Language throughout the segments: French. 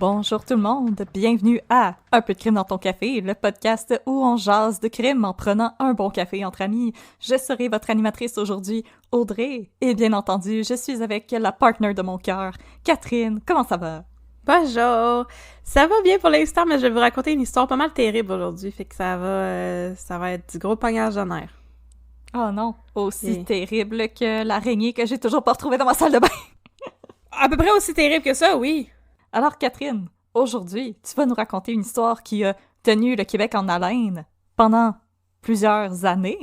Bonjour tout le monde, bienvenue à Un peu de crime dans ton café, le podcast où on jase de crime en prenant un bon café entre amis. Je serai votre animatrice aujourd'hui, Audrey, et bien entendu, je suis avec la partner de mon cœur, Catherine. Comment ça va? Bonjour! Ça va bien pour l'instant, mais je vais vous raconter une histoire pas mal terrible aujourd'hui, fait que ça va être du gros pognage de nerfs. Oh non, aussi terrible que l'araignée que j'ai toujours pas retrouvée dans ma salle de bain. À peu près aussi terrible que ça, oui! Alors Catherine, aujourd'hui, tu vas nous raconter une histoire qui a tenu le Québec en haleine pendant plusieurs années.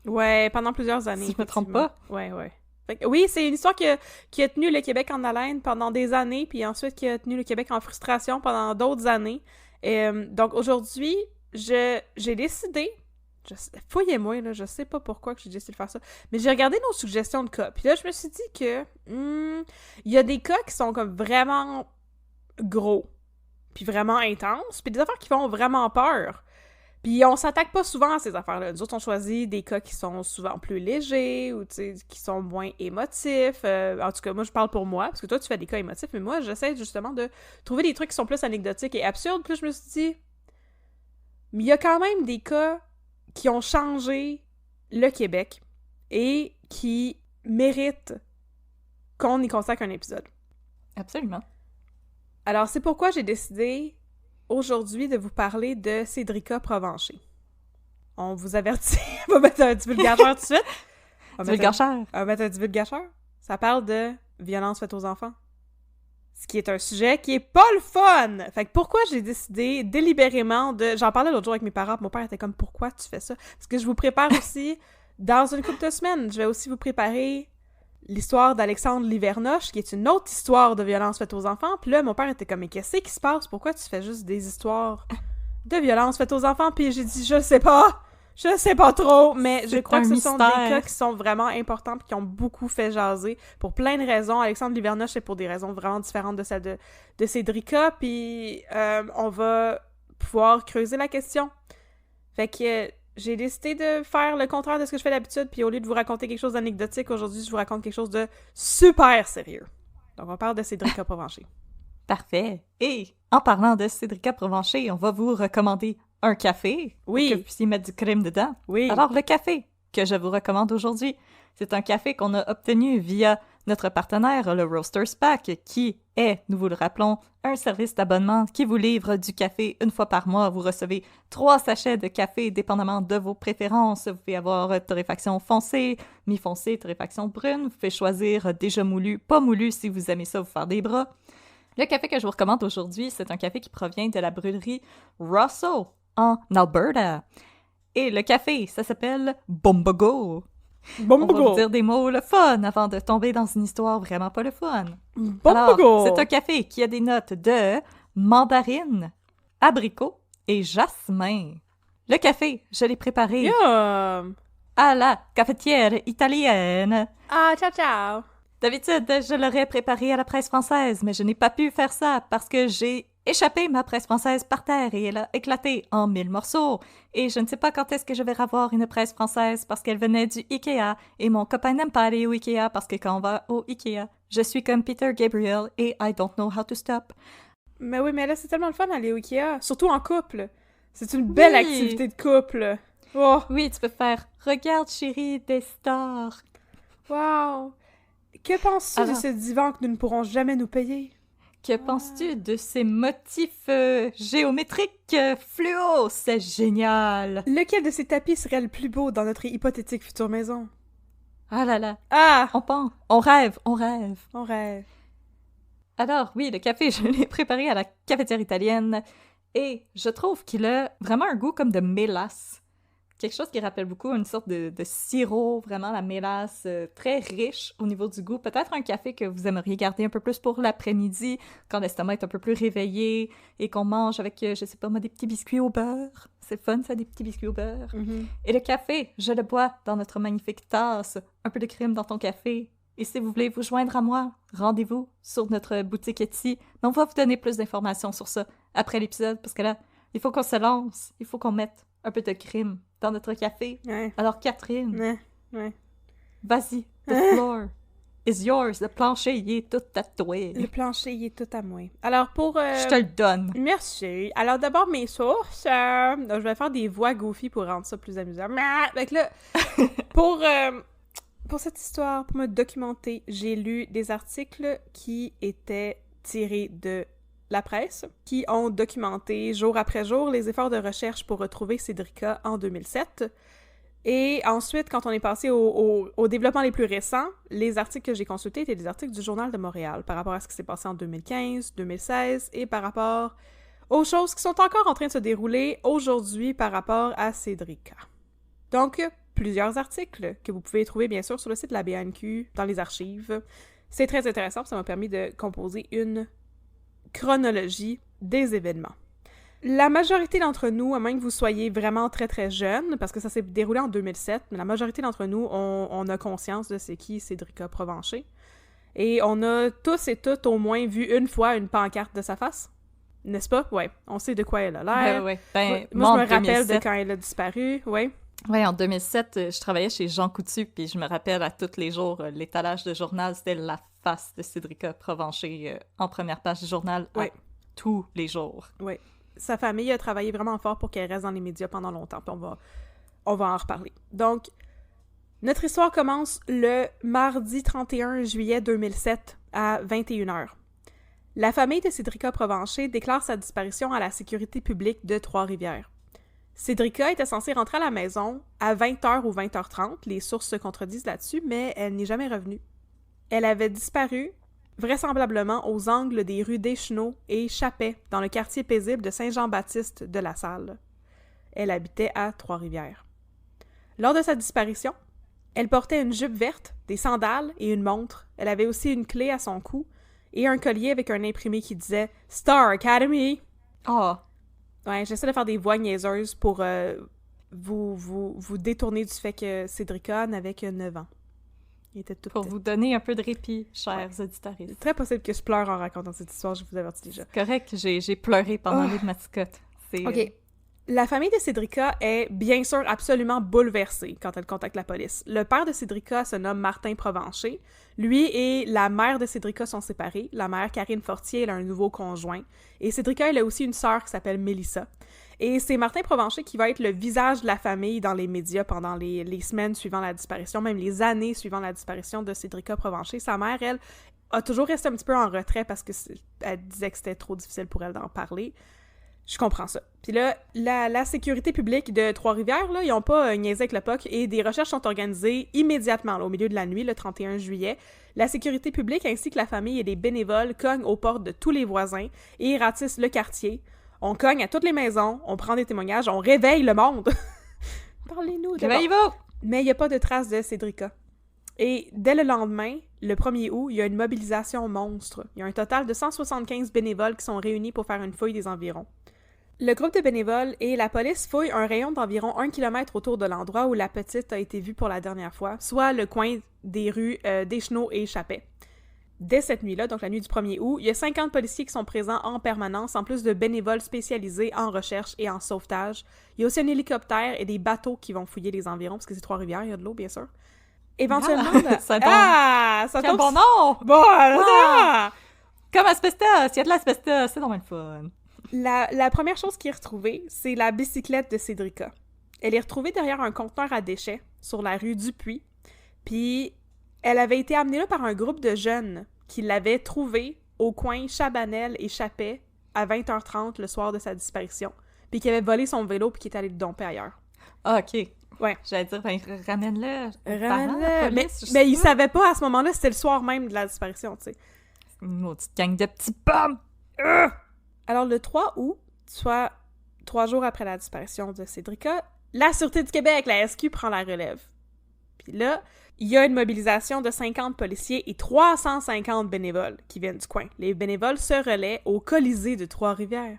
Ouais, pendant plusieurs années. Si je me trompe pas. Ouais. Fait que, oui, c'est une histoire qui a tenu le Québec en haleine pendant des années, puis ensuite qui a tenu le Québec en frustration pendant d'autres années. Donc aujourd'hui, j'ai décidé, fouillez-moi, là, je sais pas pourquoi que j'ai décidé de faire ça, mais j'ai regardé nos suggestions de cas, puis là, je me suis dit que il y a des cas qui sont comme vraiment gros, puis vraiment intenses, puis des affaires qui font vraiment peur. Puis on s'attaque pas souvent à ces affaires-là. Nous autres, on choisit des cas qui sont souvent plus légers, ou tu sais, qui sont moins émotifs. En tout cas, moi, je parle pour moi, parce que toi, tu fais des cas émotifs, mais moi, j'essaie justement de trouver des trucs qui sont plus anecdotiques et absurdes. Puis là, je me suis dit, mais il y a quand même des cas qui ont changé le Québec et qui méritent qu'on y consacre un épisode. Absolument. Alors, c'est pourquoi j'ai décidé aujourd'hui de vous parler de Cédrica Provencher. On vous avertit. On va mettre un divulgateur tout de suite. On va mettre un divulgateur. Ça parle de violence faite aux enfants. Ce qui est un sujet qui est pas le fun! Fait que pourquoi j'ai décidé délibérément de... J'en parlais l'autre jour avec mes parents, mon père était comme « Pourquoi tu fais ça? » Parce que je vous prépare aussi, dans une couple de semaines, je vais aussi vous préparer l'histoire d'Alexandre Livernoche, qui est une autre histoire de violence faite aux enfants. Puis là, mon père était comme « Mais qu'est-ce qui se passe? Pourquoi tu fais juste des histoires de violence faite aux enfants? » Puis j'ai dit « Je sais pas trop, mais je crois que ce sont des cas qui sont vraiment importants et qui ont beaucoup fait jaser pour plein de raisons. Alexandre Livernoche, c'est pour des raisons vraiment différentes de celles de Cédrica, puis on va pouvoir creuser la question. Fait que j'ai décidé de faire le contraire de ce que je fais d'habitude, puis au lieu de vous raconter quelque chose d'anecdotique, aujourd'hui, je vous raconte quelque chose de super sérieux. Donc, on parle de Cédrica Provencher. Parfait. Et en parlant de Cédrica Provencher, on va vous recommander un café pour que vous puissiez mettre du crème dedans. Oui. Alors, le café que je vous recommande aujourd'hui, c'est un café qu'on a obtenu via notre partenaire, le Roasters Pack, qui est, nous vous le rappelons, un service d'abonnement qui vous livre du café une fois par mois. Vous recevez 3 sachets de café dépendamment de vos préférences. Vous pouvez avoir torréfaction foncée, mi-foncée, torréfaction brune. Vous pouvez choisir déjà moulu, pas moulu si vous aimez ça vous faire des bras. Le café que je vous recommande aujourd'hui, c'est un café qui provient de la brûlerie Russell en Alberta. Et le café, ça s'appelle Bumbago. On va vous dire des mots le fun avant de tomber dans une histoire vraiment pas le fun. Alors, c'est un café qui a des notes de mandarine, abricot et jasmin. Le café, je l'ai préparé à la cafetière italienne. Ah, ciao! D'habitude, je l'aurais préparé à la presse française, mais je n'ai pas pu faire ça parce que j'ai échappé ma presse française par terre et elle a éclaté en 1000 morceaux. Et je ne sais pas quand est-ce que je vais avoir une presse française parce qu'elle venait du Ikea et mon copain n'aime pas aller au Ikea parce que quand on va au Ikea, je suis comme Peter Gabriel et I don't know how to stop. Mais oui, mais là, c'est tellement le fun d'aller au Ikea, surtout en couple. C'est une belle activité de couple. Oh. Oui, tu peux faire « Regarde, chérie, des stars ». Wow! Que penses-tu de ce divan que nous ne pourrons jamais nous payer? Que penses-tu de ces motifs géométriques fluo? C'est génial! Lequel de ces tapis serait le plus beau dans notre hypothétique future maison? Ah là là! Ah! On pense, on rêve! On rêve. Alors, oui, le café, je l'ai préparé à la cafetière italienne et je trouve qu'il a vraiment un goût comme de mélasse quelque chose qui rappelle beaucoup une sorte de sirop, vraiment la mélasse, très riche au niveau du goût. Peut-être un café que vous aimeriez garder un peu plus pour l'après-midi, quand l'estomac est un peu plus réveillé et qu'on mange avec, je sais pas moi, des petits biscuits au beurre. C'est fun, ça, des petits biscuits au beurre. Mm-hmm. Et le café, je le bois dans notre magnifique tasse. Un peu de crème dans ton café. Et si vous voulez vous joindre à moi, rendez-vous sur notre boutique Etsy. Mais on va vous donner plus d'informations sur ça après l'épisode, parce que là, il faut qu'on se lance. Il faut qu'on mette un peu de crème dans notre café. Ouais. Alors, Catherine, Ouais. vas-y, the floor is yours. Le plancher, il est tout à toi. Le plancher, il est tout à moi. Alors, pour... Je te le donne. Merci. Alors, d'abord, mes sources. Je vais faire des voix goofy pour rendre ça plus amusant. Fait que là, pour cette histoire, pour me documenter, j'ai lu des articles qui étaient tirés de la presse, qui ont documenté jour après jour les efforts de recherche pour retrouver Cédrica en 2007. Et ensuite, quand on est passé au développement les plus récents, les articles que j'ai consultés étaient des articles du Journal de Montréal par rapport à ce qui s'est passé en 2015, 2016 et par rapport aux choses qui sont encore en train de se dérouler aujourd'hui par rapport à Cédrica. Donc, plusieurs articles que vous pouvez trouver bien sûr sur le site de la BANQ, dans les archives. C'est très intéressant, ça m'a permis de composer une chronologie des événements. La majorité d'entre nous, à moins que vous soyez vraiment très très jeune, parce que ça s'est déroulé en 2007, mais la majorité d'entre nous, on a conscience de c'est qui Cédrica Provencher. Et on a tous et toutes au moins vu une fois une pancarte de sa face. N'est-ce pas? Ouais. On sait de quoi elle a l'air. Ouais. Moi, je me rappelle de quand elle a disparu. Ouais. Oui, en 2007, je travaillais chez Jean Coutu, puis je me rappelle à tous les jours, l'étalage de journal, c'était la face de Cédrica Provencher en première page du journal tous les jours. Oui. Sa famille a travaillé vraiment fort pour qu'elle reste dans les médias pendant longtemps, puis on va en reparler. Donc, notre histoire commence le mardi 31 juillet 2007 à 21h. La famille de Cédrica Provencher déclare sa disparition à la sécurité publique de Trois-Rivières. Cédrica était censée rentrer à la maison à 20h ou 20h30, les sources se contredisent là-dessus, mais elle n'est jamais revenue. Elle avait disparu, vraisemblablement aux angles des rues Deschenaux et Chapet, dans le quartier paisible de Saint-Jean-Baptiste de La Salle. Elle habitait à Trois-Rivières. Lors de sa disparition, elle portait une jupe verte, des sandales et une montre. Elle avait aussi une clé à son cou et un collier avec un imprimé qui disait « Star Academy ». Oh! Ouais, j'essaie de faire des voix niaiseuses pour vous détourner du fait que Cédrica n'avait que 9 ans. Il était tout Pour petit. vous donner un peu de répit, chers auditeurs. C'est très possible que je pleure en racontant cette histoire, je vous avertis déjà. C'est correct, j'ai pleuré pendant l'île de Mascotte. OK. La famille de Cédrica est bien sûr absolument bouleversée quand elle contacte la police. Le père de Cédrica se nomme Martin Provencher. Lui et la mère de Cédrica sont séparés. La mère, Karine Fortier, elle a un nouveau conjoint. Et Cédrica, elle a aussi une sœur qui s'appelle Mélissa. Et c'est Martin Provencher qui va être le visage de la famille dans les médias pendant les semaines suivant la disparition, même les années suivant la disparition de Cédrica Provencher. Sa mère, elle, a toujours resté un petit peu en retrait parce qu'elle disait que c'était trop difficile pour elle d'en parler. Je comprends ça. Puis là, la sécurité publique de Trois-Rivières, là, ils n'ont pas niaisé avec le POC et des recherches sont organisées immédiatement, là, au milieu de la nuit, le 31 juillet. La sécurité publique ainsi que la famille et des bénévoles cognent aux portes de tous les voisins et ratissent le quartier. On cogne à toutes les maisons, on prend des témoignages, on réveille le monde. Parlez-nous. Réveillez-vous! Mais il n'y a pas de traces de Cédrica. Et dès le lendemain, le 1er août, il y a une mobilisation monstre. Il y a un total de 175 bénévoles qui sont réunis pour faire une fouille des environs. Le groupe de bénévoles et la police fouillent un rayon d'environ 1 km autour de l'endroit où la petite a été vue pour la dernière fois, soit le coin des rues Deschenaux et Chapet. Dès cette nuit-là, donc la nuit du 1er août, il y a 50 policiers qui sont présents en permanence, en plus de bénévoles spécialisés en recherche et en sauvetage. Il y a aussi un hélicoptère et des bateaux qui vont fouiller les environs, parce que c'est Trois-Rivières, il y a de l'eau, bien sûr. Éventuellement... ça tombe. Quel bon nom! Bon, alors... Comme asbestos! Il y a de l'asbestos, c'est normal fun. La première chose qui est retrouvée, c'est la bicyclette de Cédrica. Elle est retrouvée derrière un conteneur à déchets sur la rue Dupuis, puis elle avait été amenée là par un groupe de jeunes qui l'avaient trouvée au coin Chabanel et Chapet à 20h30 le soir de sa disparition, puis qui avait volé son vélo puis qui est allé le domper ailleurs. Ah, OK. Ouais. J'allais dire, ben, ramène-le. Ramène-le. Mais ils savaient pas à ce moment-là, c'était le soir même de la disparition, tu sais. Une maudite gang de petits pommes! Alors, le 3 août, soit 3 jours après la disparition de Cédrica, la Sûreté du Québec, la SQ, prend la relève. Puis là, il y a une mobilisation de 50 policiers et 350 bénévoles qui viennent du coin. Les bénévoles se relaient au Colisée de Trois-Rivières.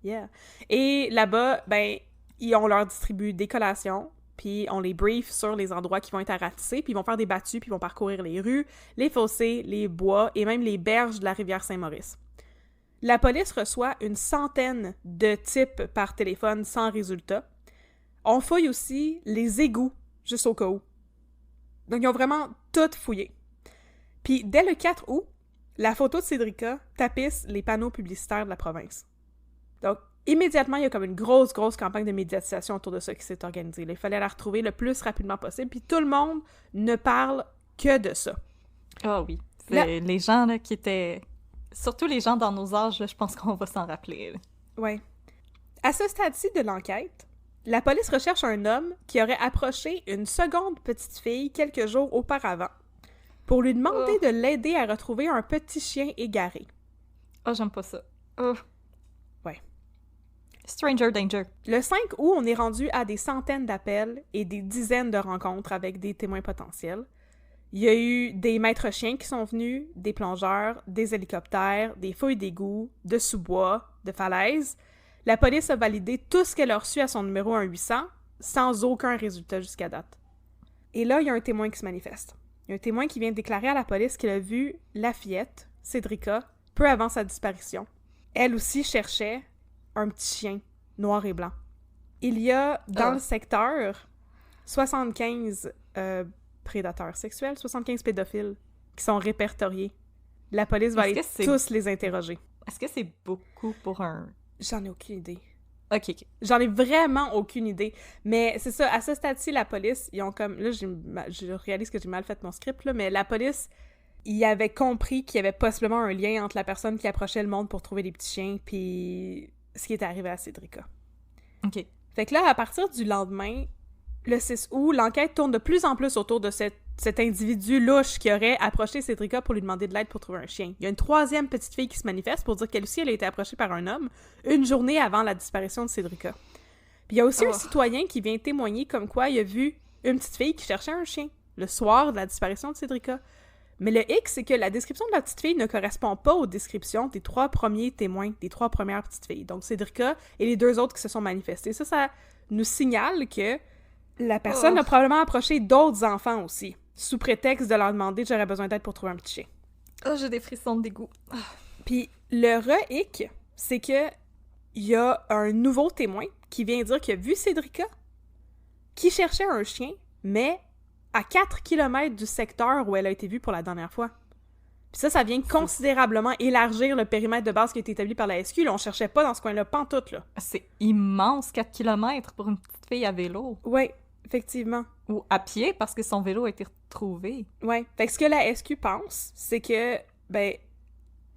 Yeah. Et là-bas, ben, on leur distribue des collations, puis on les brief sur les endroits qui vont être à ratisser, puis ils vont faire des battues, puis ils vont parcourir les rues, les fossés, les bois et même les berges de la rivière Saint-Maurice. La police reçoit une centaine de types par téléphone sans résultat. On fouille aussi les égouts, juste au cas où. Donc, ils ont vraiment tout fouillé. Puis, dès le 4 août, la photo de Cédrica tapisse les panneaux publicitaires de la province. Donc, immédiatement, il y a comme une grosse campagne de médiatisation autour de ça qui s'est organisée. Là, il fallait la retrouver le plus rapidement possible, puis tout le monde ne parle que de ça. Ah oui. Les gens là, qui étaient... Surtout les gens dans nos âges, là, je pense qu'on va s'en rappeler. Oui. À ce stade-ci de l'enquête, la police recherche un homme qui aurait approché une seconde petite fille quelques jours auparavant pour lui demander de l'aider à retrouver un petit chien égaré. Oh, j'aime pas ça. Ouais. Stranger danger. Le 5 août, on est rendu à des centaines d'appels et des dizaines de rencontres avec des témoins potentiels. Il y a eu des maîtres chiens qui sont venus, des plongeurs, des hélicoptères, des fouilles d'égouts, de sous-bois, de falaises. La police a validé tout ce qu'elle a reçu à son numéro 1-800 sans aucun résultat jusqu'à date. Et là, il y a un témoin qui se manifeste. Il y a un témoin qui vient déclarer à la police qu'il a vu la fillette, Cédrica, peu avant sa disparition. Elle aussi cherchait un petit chien, noir et blanc. Il y a, dans le secteur, 75 prédateurs sexuels, 75 pédophiles qui sont répertoriés. La police va aller tous les interroger. Est-ce que c'est beaucoup pour un... J'en ai aucune idée. OK. J'en ai vraiment aucune idée. Mais c'est ça, à ce stade-ci, la police, ils ont comme... Là, je réalise que j'ai mal fait mon script, là, mais la police, ils avaient compris qu'il y avait possiblement un lien entre la personne qui approchait le monde pour trouver des petits chiens puis ce qui était arrivé à Cédrica. OK. Fait que là, à partir du lendemain, le 6 août, l'enquête tourne de plus en plus autour de cet individu louche qui aurait approché Cédrica pour lui demander de l'aide pour trouver un chien. Il y a une troisième petite fille qui se manifeste pour dire qu'elle aussi, elle a été approchée par un homme une journée avant la disparition de Cédrica. Puis il y a aussi un citoyen qui vient témoigner comme quoi il a vu une petite fille qui cherchait un chien le soir de la disparition de Cédrica. Mais le hic, c'est que la description de la petite fille ne correspond pas aux descriptions des 3 premiers témoins, des 3 premières petites filles. Donc Cédrica et les 2 autres qui se sont manifestés. Ça nous signale que la personne a probablement approché d'autres enfants aussi, sous prétexte de leur demander « j'aurais besoin d'aide pour trouver un petit chien ». Oh, j'ai des frissons de dégoût. Puis le re-hic, c'est que il y a un nouveau témoin qui vient dire qu'il a vu Cédrica, qui cherchait un chien, mais à 4 km du secteur où elle a été vue pour la dernière fois. Puis ça vient considérablement élargir le périmètre de base qui a été établi par la SQ. Là, on cherchait pas dans ce coin-là, pantoute, là. C'est immense, 4 km pour une petite fille à vélo. Oui, effectivement. Ou à pied, parce que son vélo a été retrouvé. Oui. Fait que ce que la SQ pense, c'est que,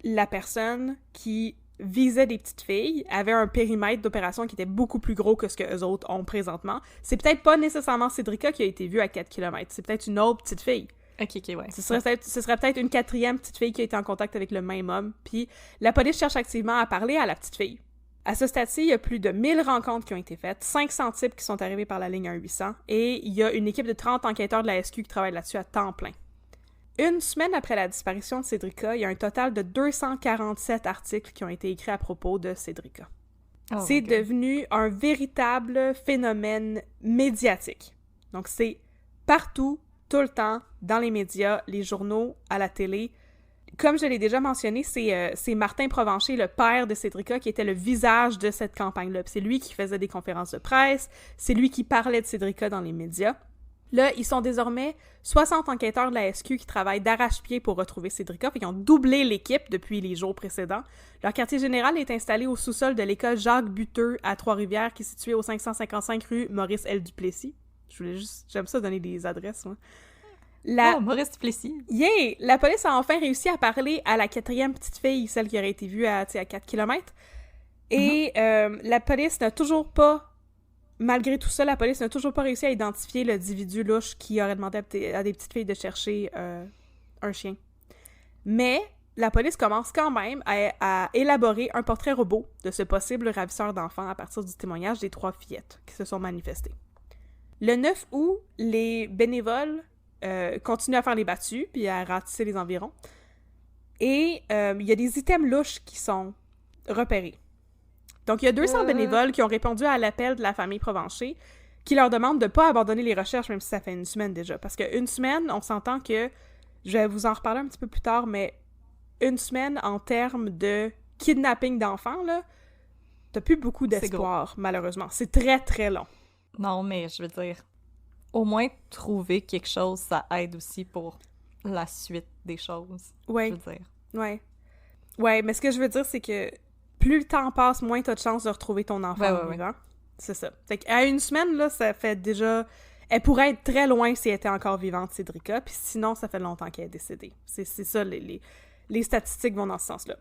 la personne qui visait des petites filles avait un périmètre d'opération qui était beaucoup plus gros que ce que eux autres ont présentement. C'est peut-être pas nécessairement Cédrica qui a été vue à 4 km. C'est peut-être une autre petite fille. OK, ouais. Ce serait peut-être une 4e petite fille qui a été en contact avec le même homme. Puis la police cherche activement à parler à la petite fille. À ce stade-ci, il y a plus de 1000 rencontres qui ont été faites, 500 types qui sont arrivés par la ligne 1-800, et il y a une équipe de 30 enquêteurs de la SQ qui travaille là-dessus à temps plein. Une semaine après la disparition de Cédrica, il y a un total de 247 articles qui ont été écrits à propos de Cédrica. C'est devenu un véritable phénomène médiatique. Donc c'est partout, tout le temps, dans les médias, les journaux, à la télé. Comme je l'ai déjà mentionné, c'est Martin Provencher, le père de Cédrica, qui était le visage de cette campagne-là. C'est lui qui faisait des conférences de presse, c'est lui qui parlait de Cédrica dans les médias. Là, ils sont désormais 60 enquêteurs de la SQ qui travaillent d'arrache-pied pour retrouver Cédrica, fait qu'ils ont doublé l'équipe depuis les jours précédents. Leur quartier général est installé au sous-sol de l'école Jacques Buteux à Trois-Rivières, qui est située au 555 rue Maurice L. Duplessis. J'aime ça donner des adresses, moi. Maurice Duplessis. Yeah! La police a enfin réussi à parler à la 4e petite fille, celle qui aurait été vue à 4 km. Et la police n'a toujours pas, malgré tout ça, la police n'a toujours pas réussi à identifier l'individu louche qui aurait demandé à des petites filles de chercher un chien. Mais la police commence quand même à élaborer un portrait robot de ce possible ravisseur d'enfants à partir du témoignage des 3 fillettes qui se sont manifestées. Le 9 août, les bénévoles continuent à faire les battues puis à ratisser les environs. Et il y a des items louches qui sont repérés. Donc, il y a 200 bénévoles qui ont répondu à l'appel de la famille Provencher qui leur demande de ne pas abandonner les recherches, même si ça fait une semaine déjà. Parce qu'une semaine, on s'entend que, je vais vous en reparler un petit peu plus tard, mais une semaine en termes de kidnapping d'enfants, là, t'as plus beaucoup d'espoir, malheureusement. C'est très, très long. Non, mais je veux dire, au moins trouver quelque chose, ça aide aussi pour la suite des choses. Ouais. Je veux dire. Ouais. Ouais, mais ce que je veux dire, c'est que plus le temps passe, moins t'as de chances de retrouver ton enfant vivant. Ouais. C'est ça. Fait qu'à une semaine, là, ça fait déjà... Elle pourrait être très loin si elle était encore vivante, Cédrica, puis sinon, ça fait longtemps qu'elle est décédée. C'est ça, les statistiques vont dans ce sens-là.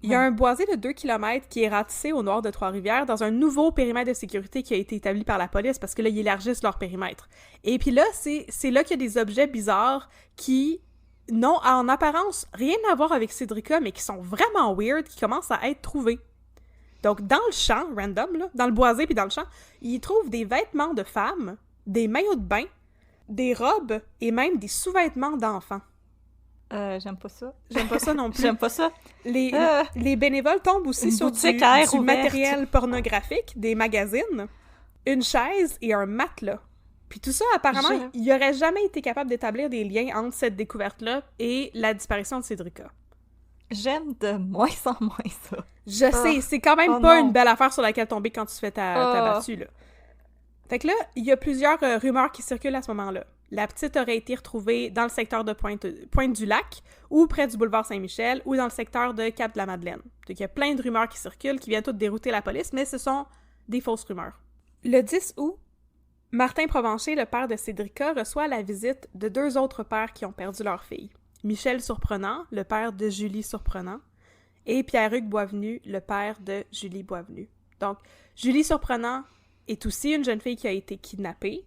Il y a un boisé de 2 km qui est ratissé au nord de Trois-Rivières dans un nouveau périmètre de sécurité qui a été établi par la police parce que là, ils élargissent leur périmètre. Et puis là, c'est là qu'il y a des objets bizarres qui n'ont en apparence rien à voir avec Cédrica, mais qui sont vraiment weird, qui commencent à être trouvés. Donc, dans le champ, random, là, dans le boisé puis dans le champ, ils trouvent des vêtements de femmes, des maillots de bain, des robes et même des sous-vêtements d'enfants. J'aime pas ça. J'aime pas ça non plus. J'aime pas ça. Les bénévoles tombent aussi sur du matériel pornographique, des magazines, une chaise et un matelas. Puis tout ça, apparemment, il aurait jamais été capable d'établir des liens entre cette découverte-là et la disparition de Cédrica. J'aime de moins en moins ça. Je sais, c'est quand même pas une belle affaire sur laquelle tomber quand tu fais ta battue, là. Fait que là, il y a plusieurs rumeurs qui circulent à ce moment-là. La petite aurait été retrouvée dans le secteur de Pointe-du-Lac, ou près du boulevard Saint-Michel, ou dans le secteur de Cap-de-la-Madeleine. Donc il y a plein de rumeurs qui circulent, qui viennent toutes dérouter la police, mais ce sont des fausses rumeurs. Le 10 août, Martin Provencher, le père de Cédrica, reçoit la visite de 2 autres pères qui ont perdu leur fille. Michel Surprenant, le père de Julie Surprenant, et Pierre-Hugues Boisvenu, le père de Julie Boisvenu. Donc, Julie Surprenant est aussi une jeune fille qui a été kidnappée,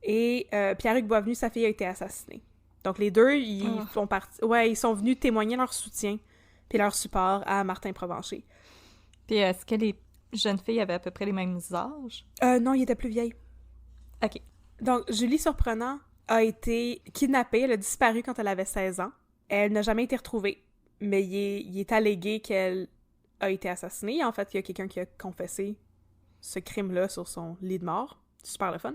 et Pierre-Hugues Boisvenu, sa fille, a été assassinée. Donc, les deux, ils sont venus témoigner leur soutien puis leur support à Martin Provencher. Puis, est-ce que les jeunes filles avaient à peu près les mêmes âges? Non, ils étaient plus vieilles. OK. Donc, Julie Surprenant a été kidnappée, elle a disparu quand elle avait 16 ans. Elle n'a jamais été retrouvée, mais il est allégué qu'elle a été assassinée. En fait, il y a quelqu'un qui a confessé ce crime-là sur son lit de mort. Super le fun.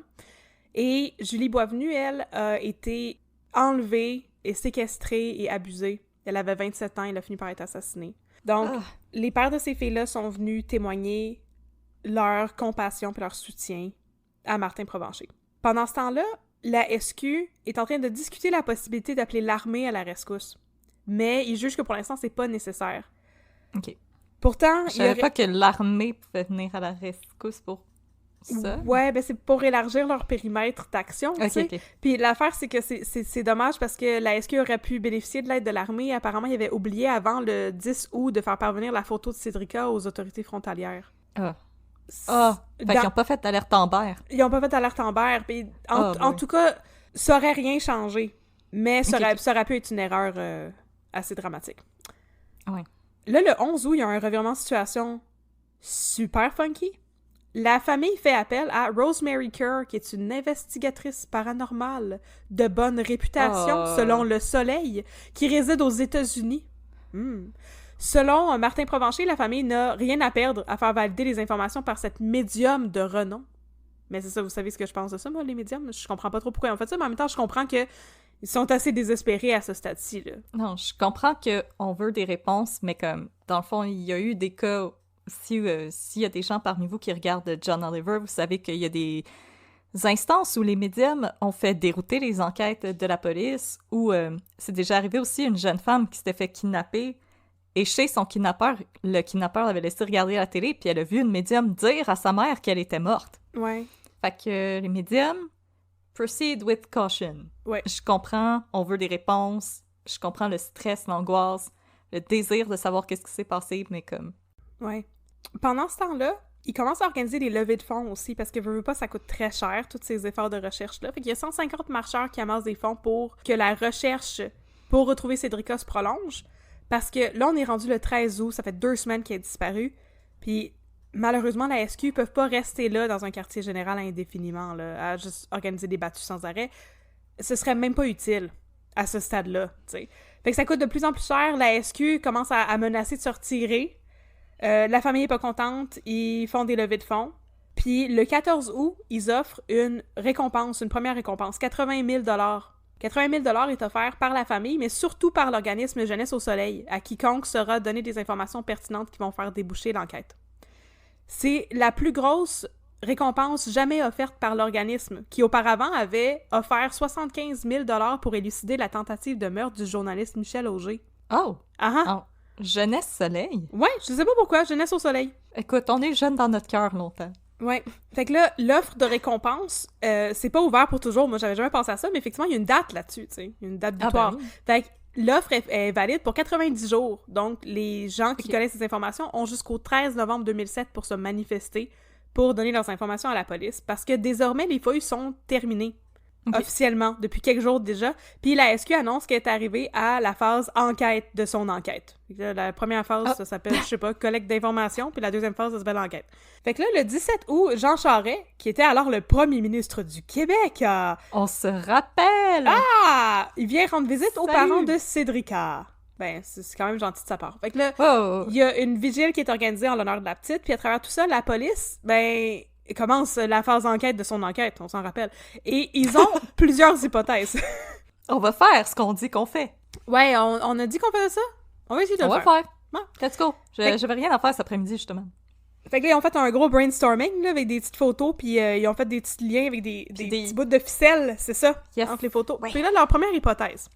Et Julie Boisvenu, elle, a été enlevée et séquestrée et abusée. Elle avait 27 ans, elle a fini par être assassinée. Donc, les pères de ces filles-là sont venus témoigner leur compassion et leur soutien à Martin Provencher. Pendant ce temps-là, la SQ est en train de discuter la possibilité d'appeler l'armée à la rescousse. Mais ils jugent que pour l'instant, c'est pas nécessaire. OK. Pourtant, je savais pas que l'armée pouvait venir à la rescousse pour ça. Ouais, ben c'est pour élargir leur périmètre d'action, tu sais. Puis l'affaire, c'est que c'est dommage parce que la SQ aurait pu bénéficier de l'aide de l'armée. Apparemment, ils avaient oublié avant le 10 août de faire parvenir la photo de Cédrica aux autorités frontalières. Fait qu'ils n'ont pas fait d'alerte Amber. Ils n'ont pas fait d'alerte Amber. Puis en tout cas, ça aurait rien changé. Mais ça aurait pu être une erreur assez dramatique. Ouais. Là, le 11 août, il y a un revirement de situation super funky. La famille fait appel à Rosemary Kerr, qui est une investigatrice paranormale de bonne réputation, selon Le Soleil, qui réside aux États-Unis. Selon Martin Provencher, la famille n'a rien à perdre à faire valider les informations par cette médium de renom. Mais c'est ça, vous savez ce que je pense de ça, moi, les médiums? Je comprends pas trop pourquoi ils ont fait ça, mais en même temps, je comprends qu'ils sont assez désespérés à ce stade-ci, là. Non, je comprends qu'on veut des réponses, mais comme, dans le fond, il y a eu des cas... S'il y a des gens parmi vous qui regardent John Oliver, vous savez qu'il y a des instances où les médiums ont fait dérouter les enquêtes de la police, où c'est déjà arrivé aussi une jeune femme qui s'était fait kidnapper, et chez son kidnappeur, le kidnappeur l'avait laissé regarder la télé, puis elle a vu une médium dire à sa mère qu'elle était morte. Ouais. Fait que les médiums, proceed with caution. Ouais. Je comprends, on veut des réponses, je comprends le stress, l'angoisse, le désir de savoir qu'est-ce qui s'est passé, mais comme... Ouais. Pendant ce temps-là, ils commencent à organiser des levées de fonds aussi, parce que veux pas, ça coûte très cher, tous ces efforts de recherche-là. Fait qu'il y a 150 marcheurs qui amassent des fonds pour que la recherche pour retrouver Cédrica se prolonge. Parce que là, on est rendu le 13 août, ça fait 2 semaines qu'elle est disparue. Puis malheureusement, la SQ peuvent pas rester là dans un quartier général indéfiniment, là, à juste organiser des battues sans arrêt. Ce serait même pas utile à ce stade-là, tu sais. Fait que ça coûte de plus en plus cher, la SQ commence à menacer de se retirer. La famille est pas contente, ils font des levées de fonds. Puis le 14 août, ils offrent une récompense, une première récompense, 80 000 $. 80 000 $ est offert par la famille, mais surtout par l'organisme Jeunesse au Soleil, à quiconque sera donné des informations pertinentes qui vont faire déboucher l'enquête. C'est la plus grosse récompense jamais offerte par l'organisme, qui auparavant avait offert 75 000 $ pour élucider la tentative de meurtre du journaliste Michel Auger. Oh! Ah oh. Jeunesse Soleil? Ouais, je sais pas pourquoi, Jeunesse au Soleil. Écoute, on est jeunes dans notre cœur longtemps. Ouais. Fait que là, l'offre de récompense, c'est pas ouvert pour toujours. Moi, j'avais jamais pensé à ça, mais effectivement, il y a une date là-dessus, tu sais. Il y a une date butoir. Ben oui. Fait que l'offre est valide pour 90 jours. Donc, les gens qui connaissent ces informations ont jusqu'au 13 novembre 2007 pour se manifester, pour donner leurs informations à la police. Parce que désormais, les fouilles sont terminées. Officiellement, depuis quelques jours déjà. Puis la SQ annonce qu'elle est arrivée à la phase enquête de son enquête. La première phase, ça s'appelle, je sais pas, collecte d'informations, puis la deuxième phase, ça s'appelle enquête. Fait que là, le 17 août, Jean Charest, qui était alors le premier ministre du Québec... On se rappelle! Ah! Il vient rendre visite aux parents de Cédrica. Ben, c'est quand même gentil de sa part. Fait que là, il y a une vigile qui est organisée en l'honneur de la petite, puis à travers tout ça, la police, ben... commence la phase d'enquête de son enquête, on s'en rappelle. Et ils ont plusieurs hypothèses. On va faire ce qu'on dit qu'on fait. Ouais, on a dit qu'on faisait ça? On va essayer de le faire. On va le faire. Ouais. Let's go. J'avais rien à faire cet après-midi, justement. Fait que là, ils ont fait un gros brainstorming, là, avec des petites photos, puis ils ont fait des petits liens avec des petits bouts de ficelle, c'est ça, entre les photos. Ouais. Puis là, leur première hypothèse.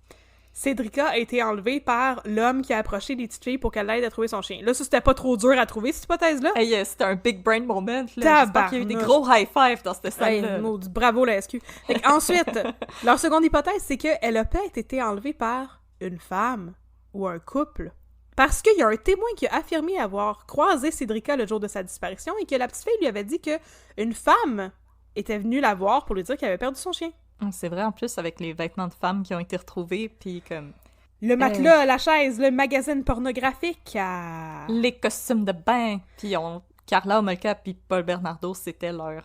Cédrica a été enlevée par l'homme qui a approché les petites filles pour qu'elle l'aide à trouver son chien. Là, ça, c'était pas trop dur à trouver, cette hypothèse-là. Hey, c'était un big brain moment, là. J'espère qu'il y a eu des gros high-five dans cette salle-là. Hey, bravo, la SQ. Fait ensuite, leur seconde hypothèse, c'est qu'elle a peut-être été enlevée par une femme ou un couple. Parce qu'il y a un témoin qui a affirmé avoir croisé Cédrica le jour de sa disparition et que la petite fille lui avait dit qu'une femme était venue la voir pour lui dire qu'elle avait perdu son chien. C'est vrai, en plus, avec les vêtements de femmes qui ont été retrouvés, puis comme... Le matelas, la chaise, le magazine pornographique, les costumes de bain, puis Carla Homolka puis Paul Bernardo, c'était leur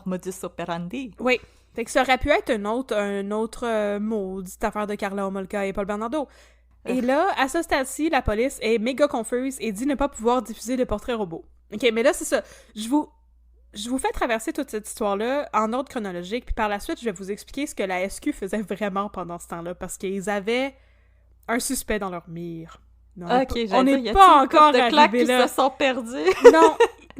modus operandi. Oui, fait que ça aurait pu être un autre maudite affaire de Carla Homolka et Paul Bernardo. Et là, à ce stade-ci, la police est méga confuse et dit ne pas pouvoir diffuser de portrait robot. OK, mais là, c'est ça. Je vous fais traverser toute cette histoire-là en ordre chronologique, puis par la suite, je vais vous expliquer ce que la SQ faisait vraiment pendant ce temps-là, parce qu'ils avaient un suspect dans leur mire. Non, on n'est pas encore arrivé là. Qui se sont perdus. Non,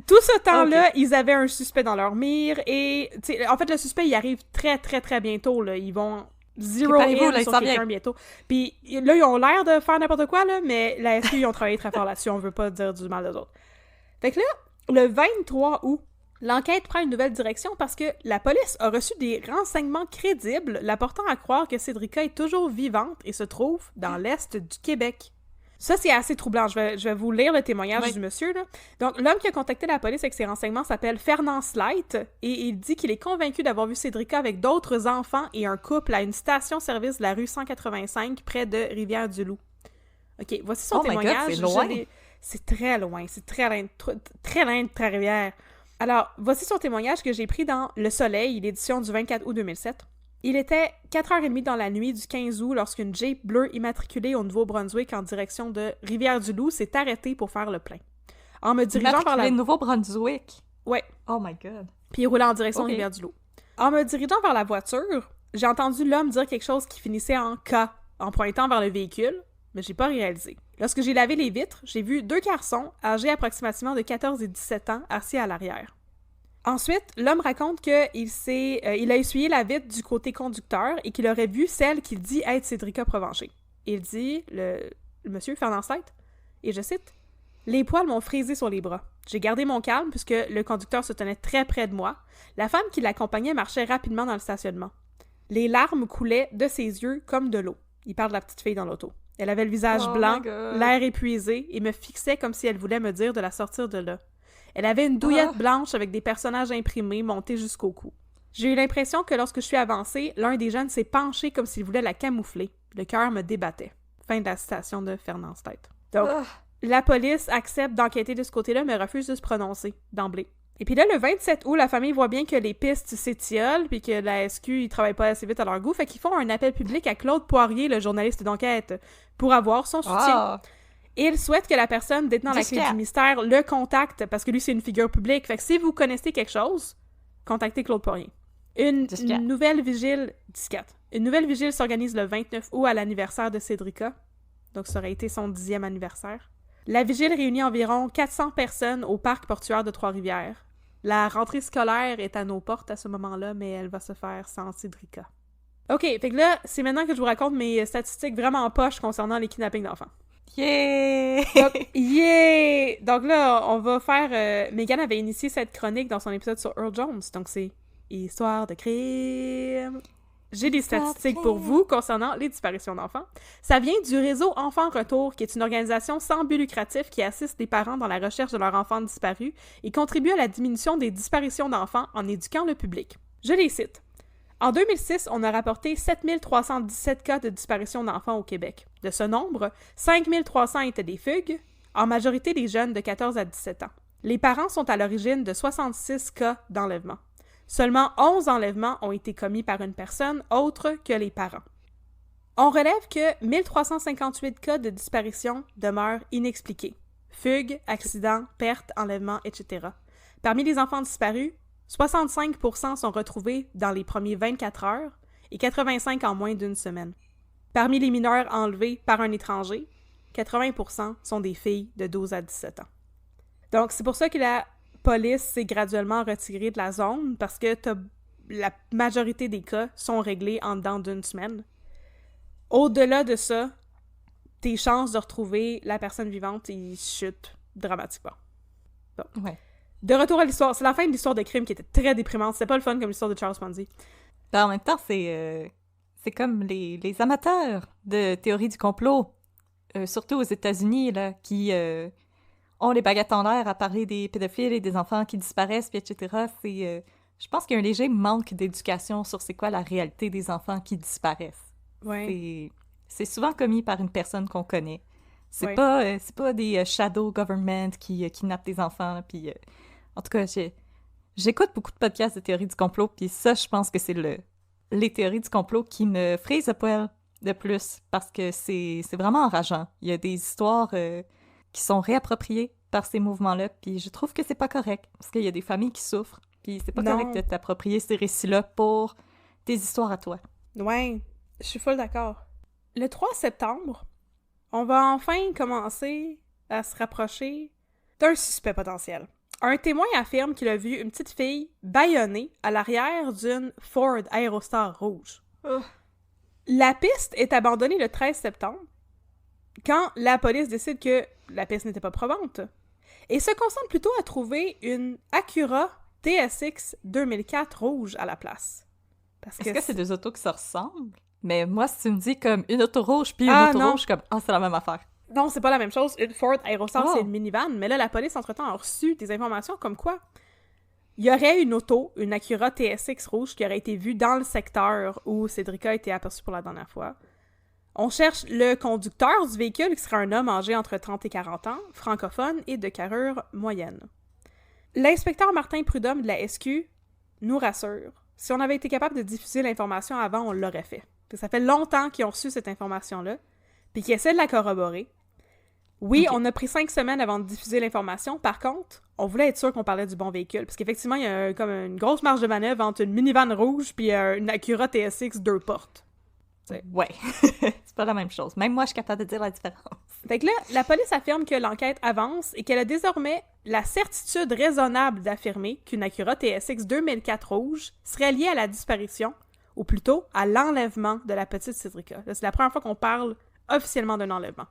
tout ce temps-là, ils avaient un suspect dans leur mire, et en fait, le suspect, il arrive très, très, très bientôt, là. Ils vont zero in sur quelqu'un bientôt. Puis là, ils ont l'air de faire n'importe quoi, là, mais la SQ, ils ont travaillé très fort là-dessus, on veut pas dire du mal des autres. Fait que là, le 23 août, l'enquête prend une nouvelle direction parce que la police a reçu des renseignements crédibles la portant à croire que Cédrica est toujours vivante et se trouve dans l'est du Québec. Ça, c'est assez troublant. Je vais vous lire le témoignage du monsieur, là. Donc, l'homme qui a contacté la police avec ses renseignements s'appelle Fernand Slight et il dit qu'il est convaincu d'avoir vu Cédrica avec d'autres enfants et un couple à une station-service de la rue 185 près de Rivière-du-Loup. OK, voici son témoignage. God, c'est loin. C'est très loin. C'est très loin de Trois-Rivières. Alors, voici son témoignage que j'ai pris dans Le Soleil, l'édition du 24 août 2007. Il était 4h30 dans la nuit du 15 août lorsqu'une Jeep bleue immatriculée au Nouveau-Brunswick en direction de Rivière-du-Loup s'est arrêtée pour faire le plein. En me dirigeant vers la... Nouveau-Brunswick? Ouais. Oh my God. Puis il roulait en direction de Rivière-du-Loup. En me dirigeant vers la voiture, j'ai entendu l'homme dire quelque chose qui finissait en « K » en pointant vers le véhicule, mais j'ai pas réalisé. Lorsque j'ai lavé les vitres, j'ai vu 2 garçons âgés approximativement de 14 et 17 ans assis à l'arrière. Ensuite, l'homme raconte qu'il a essuyé la vitre du côté conducteur et qu'il aurait vu celle qu'il dit être Cédrica Provencher. Il dit, le monsieur Fernand Slight, et je cite, « Les poils m'ont frisé sur les bras. J'ai gardé mon calme puisque le conducteur se tenait très près de moi. La femme qui l'accompagnait marchait rapidement dans le stationnement. Les larmes coulaient de ses yeux comme de l'eau. » Il parle de la petite fille dans l'auto. Elle avait le visage blanc, l'air épuisé, et me fixait comme si elle voulait me dire de la sortir de là. Elle avait une douillette blanche avec des personnages imprimés montés jusqu'au cou. J'ai eu l'impression que lorsque je suis avancée, l'un des jeunes s'est penché comme s'il voulait la camoufler. Le cœur me débattait. Fin de la citation de Fernand Slight. Donc, la police accepte d'enquêter de ce côté-là, mais refuse de se prononcer d'emblée. Et puis là, le 27 août, la famille voit bien que les pistes s'étiolent, puis que la SQ, ils travaillent pas assez vite à leur goût, fait qu'ils font un appel public à Claude Poirier, le journaliste d'enquête, pour avoir son soutien. Et ils souhaitent que la personne détenant la clé du mystère le contacte, parce que lui, c'est une figure publique. Fait que si vous connaissez quelque chose, contactez Claude Poirier. Une nouvelle vigile s'organise le 29 août à l'anniversaire de Cédrica. Donc, ça aurait été son 10e anniversaire. La vigile réunit environ 400 personnes au parc portuaire de Trois-Rivières. La rentrée scolaire est à nos portes à ce moment-là, mais elle va se faire sans Cédrica. OK, fait que là, c'est maintenant que je vous raconte mes statistiques vraiment poches concernant les kidnappings d'enfants. Yeah! Donc là, on va faire... Megan avait initié cette chronique dans son épisode sur Earl Jones, donc c'est Histoire de crime. J'ai des statistiques pour vous concernant les disparitions d'enfants. Ça vient du réseau Enfants Retour, qui est une organisation sans but lucratif qui assiste les parents dans la recherche de leurs enfants disparus et contribue à la diminution des disparitions d'enfants en éduquant le public. Je les cite. En 2006, on a rapporté 7317 cas de disparition d'enfants au Québec. De ce nombre, 5300 étaient des fugues, en majorité des jeunes de 14 à 17 ans. Les parents sont à l'origine de 66 cas d'enlèvement. Seulement 11 enlèvements ont été commis par une personne autre que les parents. On relève que 1358 cas de disparition demeurent inexpliqués. Fugues, accidents, pertes, enlèvements, etc. Parmi les enfants disparus, 65% sont retrouvés dans les premiers 24 heures et 85% en moins d'une semaine. Parmi les mineurs enlevés par un étranger, 80% sont des filles de 12 à 17 ans. Donc, c'est pour ça que la police s'est graduellement retirée de la zone, parce que la majorité des cas sont réglés en dedans d'une semaine. Au-delà de ça, tes chances de retrouver la personne vivante, ils chutent dramatiquement. Bon. Ouais. De retour à l'histoire, c'est la fin de l'histoire de crime qui était très déprimante. C'était pas le fun comme l'histoire de Charles Ponzi. En même temps, c'est comme les amateurs de théorie du complot, surtout aux États-Unis, là, qui ont les baguettes en l'air à parler des pédophiles et des enfants qui disparaissent, puis etc. Je pense qu'il y a un léger manque d'éducation sur c'est quoi la réalité des enfants qui disparaissent. Ouais. C'est souvent commis par une personne qu'on connaît. C'est pas des shadow government qui kidnappent des enfants, puis... En tout cas, j'écoute beaucoup de podcasts de théorie du complot, puis ça, je pense que c'est les théories du complot qui me frisent le poil de plus, parce que c'est vraiment enrageant. Il y a des histoires qui sont réappropriées par ces mouvements-là, puis je trouve que c'est pas correct, parce qu'il y a des familles qui souffrent, puis c'est pas correct de t'approprier ces récits-là pour tes histoires à toi. Ouais, je suis full d'accord. Le 3 septembre, on va enfin commencer à se rapprocher d'un suspect potentiel. Un témoin affirme qu'il a vu une petite fille bâillonnée à l'arrière d'une Ford Aerostar rouge. La piste est abandonnée le 13 septembre, quand la police décide que la piste n'était pas probante, et se concentre plutôt à trouver une Acura TSX 2004 rouge à la place. Est-ce que c'est deux autos qui se ressemblent? Mais moi, si tu me dis comme une auto rouge puis une auto rouge, comme « Ah, c'est la même affaire ». Non, c'est pas la même chose. Une Ford Aerostar, c'est une minivan. Mais là, la police, entre-temps, a reçu des informations comme quoi il y aurait une auto, une Acura TSX rouge, qui aurait été vue dans le secteur où Cédrica a été aperçue pour la dernière fois. On cherche le conducteur du véhicule, qui serait un homme âgé entre 30 et 40 ans, francophone et de carrure moyenne. L'inspecteur Martin Prudhomme de la SQ nous rassure. Si on avait été capable de diffuser l'information avant, on l'aurait fait. Ça fait longtemps qu'ils ont reçu cette information-là, puis qu'ils essaient de la corroborer. Oui, on a pris 5 semaines avant de diffuser l'information. Par contre, on voulait être sûr qu'on parlait du bon véhicule. Parce qu'effectivement, il y a comme une grosse marge de manœuvre entre une minivan rouge puis une Acura TSX 2 portes. Ouais, c'est pas la même chose. Même moi, je suis capable de dire la différence. Fait que là, la police affirme que l'enquête avance et qu'elle a désormais la certitude raisonnable d'affirmer qu'une Acura TSX 2004 rouge serait liée à la disparition, ou plutôt à l'enlèvement de la petite Cédrica. Là, c'est la première fois qu'on parle officiellement d'un enlèvement.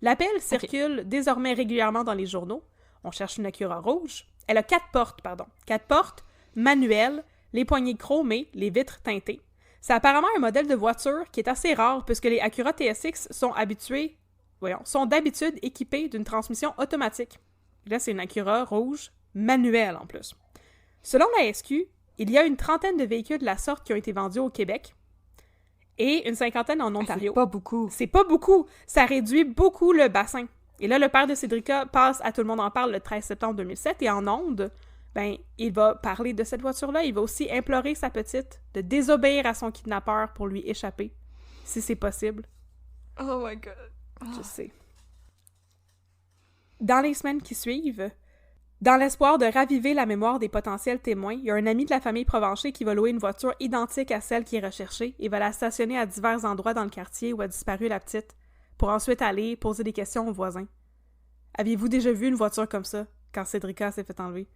L'appel circule désormais régulièrement dans les journaux. On cherche une Acura rouge. Elle a 4 portes, 4 portes, manuelles, les poignées chromées, les vitres teintées. C'est apparemment un modèle de voiture qui est assez rare puisque les Acura TSX sont d'habitude équipés d'une transmission automatique. Là, c'est une Acura rouge manuelle en plus. Selon la SQ, il y a une trentaine de véhicules de la sorte qui ont été vendus au Québec et une cinquantaine en Ontario. C'est pas beaucoup. C'est pas beaucoup. Ça réduit beaucoup le bassin. Et là, le père de Cédrica passe à Tout le monde en parle le 13 septembre 2007 et en ondes, il va parler de cette voiture-là. Il va aussi implorer sa petite de désobéir à son kidnappeur pour lui échapper, si c'est possible. Oh my God. Je sais. Dans les semaines qui suivent, dans l'espoir de raviver la mémoire des potentiels témoins, il y a un ami de la famille Provencher qui va louer une voiture identique à celle qui est recherchée et va la stationner à divers endroits dans le quartier où a disparu la petite, pour ensuite aller poser des questions aux voisins. Aviez-vous déjà vu une voiture comme ça, quand Cédrica s'est fait enlever?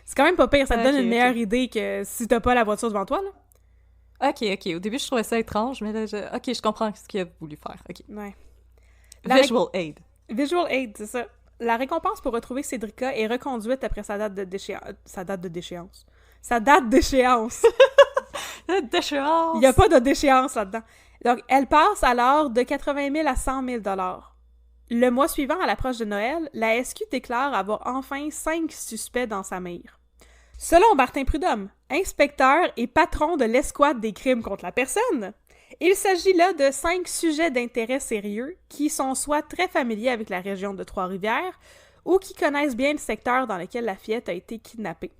C'est quand même pas pire, ça te donne une meilleure idée que si t'as pas la voiture devant toi, là. Ok. Au début, je trouvais ça étrange, mais là, je comprends ce qu'il a voulu faire. Ok. Ouais. Visual aid. Visual aid, c'est ça. La récompense pour retrouver Cédrica est reconduite après sa date de déchéance. Sa date d'échéance! Déchéance! Il n'y a pas de déchéance là-dedans. Donc, elle passe alors de 80 000 à 100 000 $. Le mois suivant, à l'approche de Noël, la SQ déclare avoir enfin 5 suspects dans sa mire. Selon Martin Prudhomme, inspecteur et patron de l'escouade des crimes contre la personne, il s'agit là de 5 sujets d'intérêt sérieux qui sont soit très familiers avec la région de Trois-Rivières ou qui connaissent bien le secteur dans lequel la fillette a été kidnappée.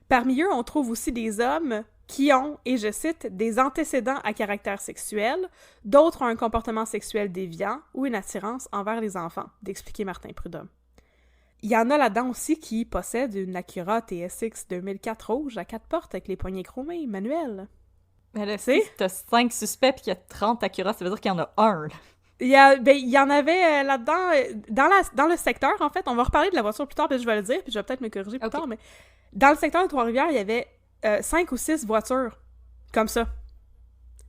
Parmi eux, on trouve aussi des hommes qui ont, et je cite, des antécédents à caractère sexuel, d'autres ont un comportement sexuel déviant ou une attirance envers les enfants, d'expliquer Martin Prudhomme. Il y en a là-dedans aussi qui possèdent une Acura TSX 2004 rouge à 4 portes avec les poignées chromées, manuelles. Mais là, si t'as 5 suspects pis qu'il y a 30 Acura, ça veut dire qu'il y en a un. Il y en avait là-dedans, dans le secteur, en fait, on va reparler de la voiture plus tard, puis je vais le dire, puis je vais peut-être me corriger plus tard, mais dans le secteur de Trois-Rivières, il y avait 5 ou 6 voitures comme ça.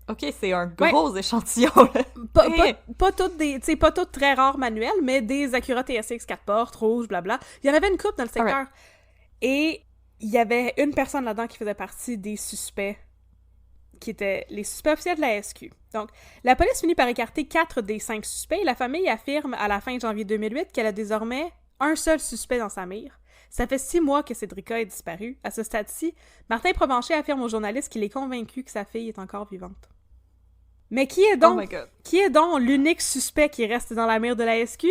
Ok, c'est un gros échantillon, là. Pas toutes très rares manuelles, mais des Acura TSX 4 portes, rouges, blabla. Il y en avait une couple dans le secteur. Right. Et il y avait une personne là-dedans qui faisait partie des suspects, qui étaient les suspects officiels de la SQ. Donc, la police finit par écarter 4 des 5 suspects et la famille affirme à la fin de janvier 2008 qu'elle a désormais un seul suspect dans sa mire. Ça fait 6 mois que Cédrica est disparue. À ce stade-ci, Martin Provencher affirme aux journalistes qu'il est convaincu que sa fille est encore vivante. Mais qui est donc l'unique suspect qui reste dans la mire de la SQ?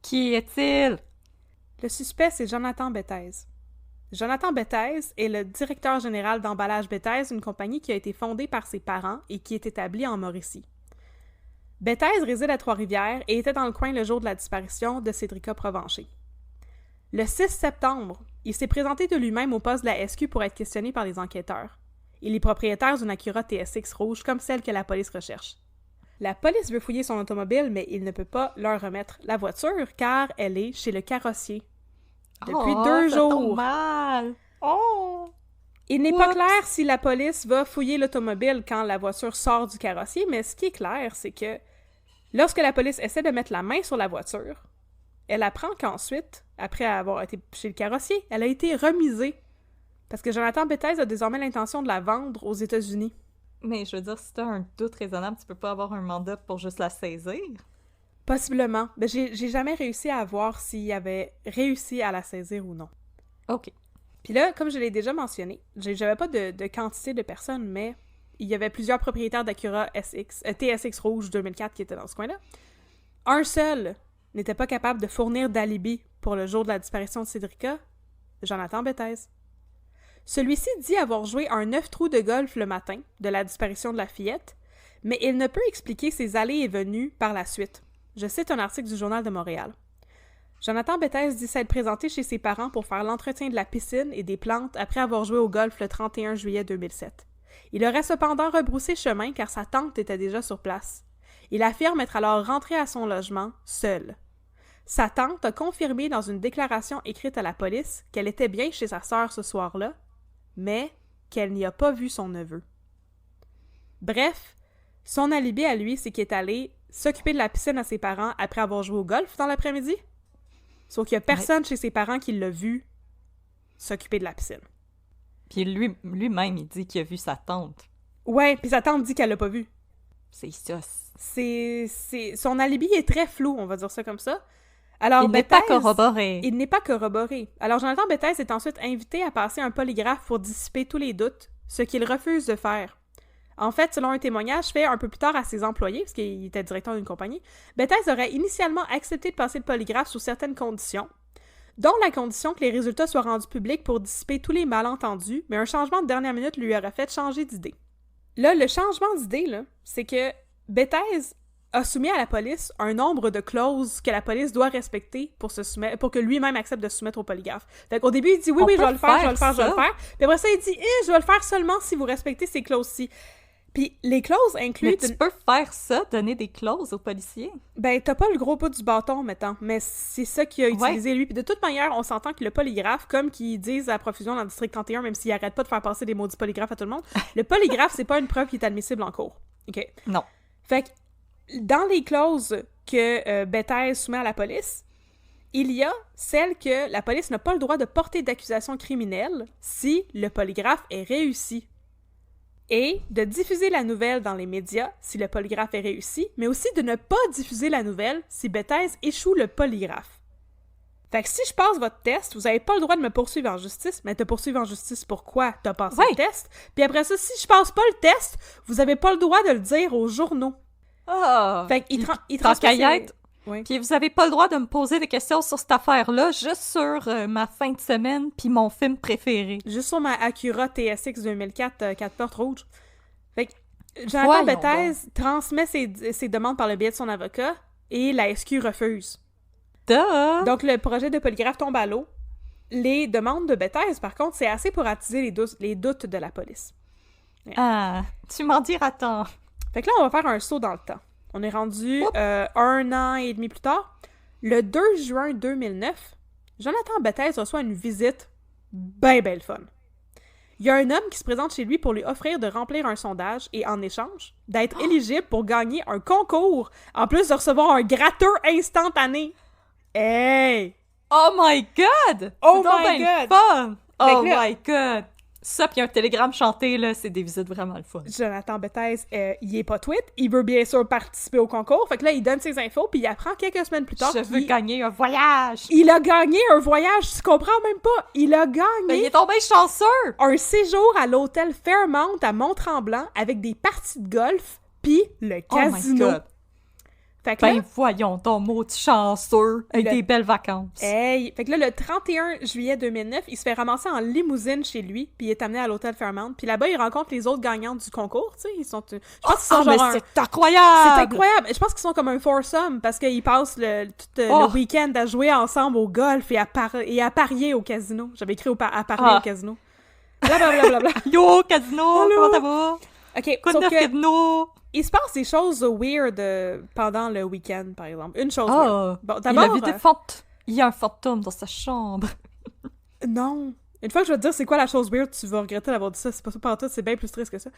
Qui est-il? Le suspect, c'est Jonathan Betthèse. Jonathan Betthèse est le directeur général d'Emballage Betthèse, une compagnie qui a été fondée par ses parents et qui est établie en Mauricie. Betthèse réside à Trois-Rivières et était dans le coin le jour de la disparition de Cédrica Provencher. Le 6 septembre, il s'est présenté de lui-même au poste de la SQ pour être questionné par les enquêteurs. Il est propriétaire d'une Acura TSX rouge comme celle que la police recherche. La police veut fouiller son automobile, mais il ne peut pas leur remettre la voiture car elle est chez le carrossier. Depuis 2 jours. Tombe mal. Il n'est pas clair si la police va fouiller l'automobile quand la voiture sort du carrossier, mais ce qui est clair, c'est que lorsque la police essaie de mettre la main sur la voiture, elle apprend qu'ensuite, après avoir été chez le carrossier, elle a été remisée. Parce que Jonathan Betthèse a désormais l'intention de la vendre aux États-Unis. Mais je veux dire, si t'as un doute raisonnable, tu peux pas avoir un mandat pour juste la saisir? Possiblement. Mais j'ai jamais réussi à voir s'il avait réussi à la saisir ou non. OK. Puis là, comme je l'ai déjà mentionné, j'avais pas de quantité de personnes, mais il y avait plusieurs propriétaires d'Acura TSX rouge 2004 qui étaient dans ce coin-là. Un seul n'était pas capable de fournir d'alibi pour le jour de la disparition de Cédrica, Jonathan Betthèse. Celui-ci dit avoir joué un 9 trous de golf le matin de la disparition de la fillette, mais il ne peut expliquer ses allées et venues par la suite. Je cite un article du Journal de Montréal. Jonathan Betthèse dit s'être présenté chez ses parents pour faire l'entretien de la piscine et des plantes après avoir joué au golf le 31 juillet 2007. Il aurait cependant rebroussé chemin car sa tante était déjà sur place. Il affirme être alors rentré à son logement, seul. Sa tante a confirmé dans une déclaration écrite à la police qu'elle était bien chez sa sœur ce soir-là, mais qu'elle n'y a pas vu son neveu. Bref, son alibi à lui, c'est qu'il est allé s'occuper de la piscine à ses parents après avoir joué au golf dans l'après-midi. Sauf qu'il n'y a personne chez ses parents qui l'a vu s'occuper de la piscine. Puis lui-même, il dit qu'il a vu sa tante. Ouais, puis sa tante dit qu'elle l'a pas vu. C'est ça. Son alibi est très flou, on va dire ça comme ça. Alors, il n'est pas corroboré. Il n'est pas corroboré. Alors, Jonathan Betthèse est ensuite invité à passer un polygraphe pour dissiper tous les doutes, ce qu'il refuse de faire. En fait, selon un témoignage fait un peu plus tard à ses employés, parce qu'il était directeur d'une compagnie, Bethes aurait initialement accepté de passer le polygraphe sous certaines conditions, dont la condition que les résultats soient rendus publics pour dissiper tous les malentendus, mais un changement de dernière minute lui aurait fait changer d'idée. Là, le changement d'idée, là, c'est que Bethes a soumis à la police un nombre de clauses que la police doit respecter pour que lui-même accepte de se soumettre au polygraphe. Fait qu'au début, il dit « Oui, je vais le faire, je vais le faire, je vais le faire. » Puis après ça, il dit « Je vais le faire seulement si vous respectez ces clauses-ci. » Puis les clauses incluent... Mais tu peux faire ça, donner des clauses aux policiers? Ben, t'as pas le gros bout du bâton, mettons, mais c'est ça qu'il a utilisé, lui. Puis de toute manière, on s'entend que le polygraphe, comme qu'ils disent à profusion dans le district 31, même s'ils arrêtent pas de faire passer des maudits polygraphes à tout le monde, le polygraphe, c'est pas une preuve qui est admissible en cours. OK? Non. Fait que, dans les clauses que Bethes soumet à la police, il y a celle que la police n'a pas le droit de porter d'accusation criminelle si le polygraphe est réussi. Et de diffuser la nouvelle dans les médias si le polygraphe est réussi, mais aussi de ne pas diffuser la nouvelle si Bethes échoue le polygraphe. Fait que si je passe votre test, vous n'avez pas le droit de me poursuivre en justice, mais te poursuivre en justice pourquoi t'as passé le test. Puis après ça, si je passe pas le test, vous n'avez pas le droit de le dire aux journaux. Ah! Fait qu'il transmet... Oui. Puis vous avez pas le droit de me poser des questions sur cette affaire-là, juste sur ma fin de semaine puis mon film préféré. Juste sur ma Acura TSX 2004 4 portes rouges. Fait que Jonathan Bethes transmet ses demandes par le biais de son avocat et la SQ refuse. Duh! Donc le projet de polygraphe tombe à l'eau. Les demandes de Bethes, par contre, c'est assez pour attiser les doutes de la police. Ah, tu m'en diras tant. Fait que là, on va faire un saut dans le temps. On est rendu 1 an et demi plus tard. Le 2 juin 2009, Jonathan Bethes reçoit une visite ben le fun. Il y a un homme qui se présente chez lui pour lui offrir de remplir un sondage et, en échange, d'être éligible pour gagner un concours, en plus de recevoir un gratteur instantané. Hey! Oh my God! Oh my God! Fun! Oh my God! Ça, puis un télégramme chanté, là, c'est des visites vraiment le fun. Jonathan Bethes, il est pas tweet, il veut bien sûr participer au concours, fait que là, il donne ses infos, puis il apprend quelques semaines plus tard Je veux gagner un voyage! Il a gagné un voyage, tu comprends même pas? Il a gagné... Ben, il est tombé chanceux! Un séjour à l'hôtel Fairmount à Mont-Tremblant avec des parties de golf, puis le casino. Oh my God! Fait que là, ben voyons ton maudit chanceux avec des belles vacances. Hey! Fait que là, le 31 juillet 2009, il se fait ramasser en limousine chez lui, puis il est amené à l'hôtel Fairmount. Puis là-bas, il rencontre les autres gagnantes du concours, tu sais, ils sont... Je pense qu'ils sont genre c'est incroyable! C'est incroyable! Je pense qu'ils sont comme un foursome, parce qu'ils passent tout le week-end à jouer ensemble au golf et à parier au casino. J'avais écrit à parier au casino. Blablabla. Yo, casino! Allô? Comment ça va? OK, sauf que... casino! Il se passe des choses weird pendant le week-end, par exemple. Une chose weird. Bon, d'abord, il y a un fantôme dans sa chambre. Non. Une fois que je vais te dire c'est quoi la chose weird, tu vas regretter d'avoir dit ça. C'est pas ça partout, c'est bien plus triste que ça.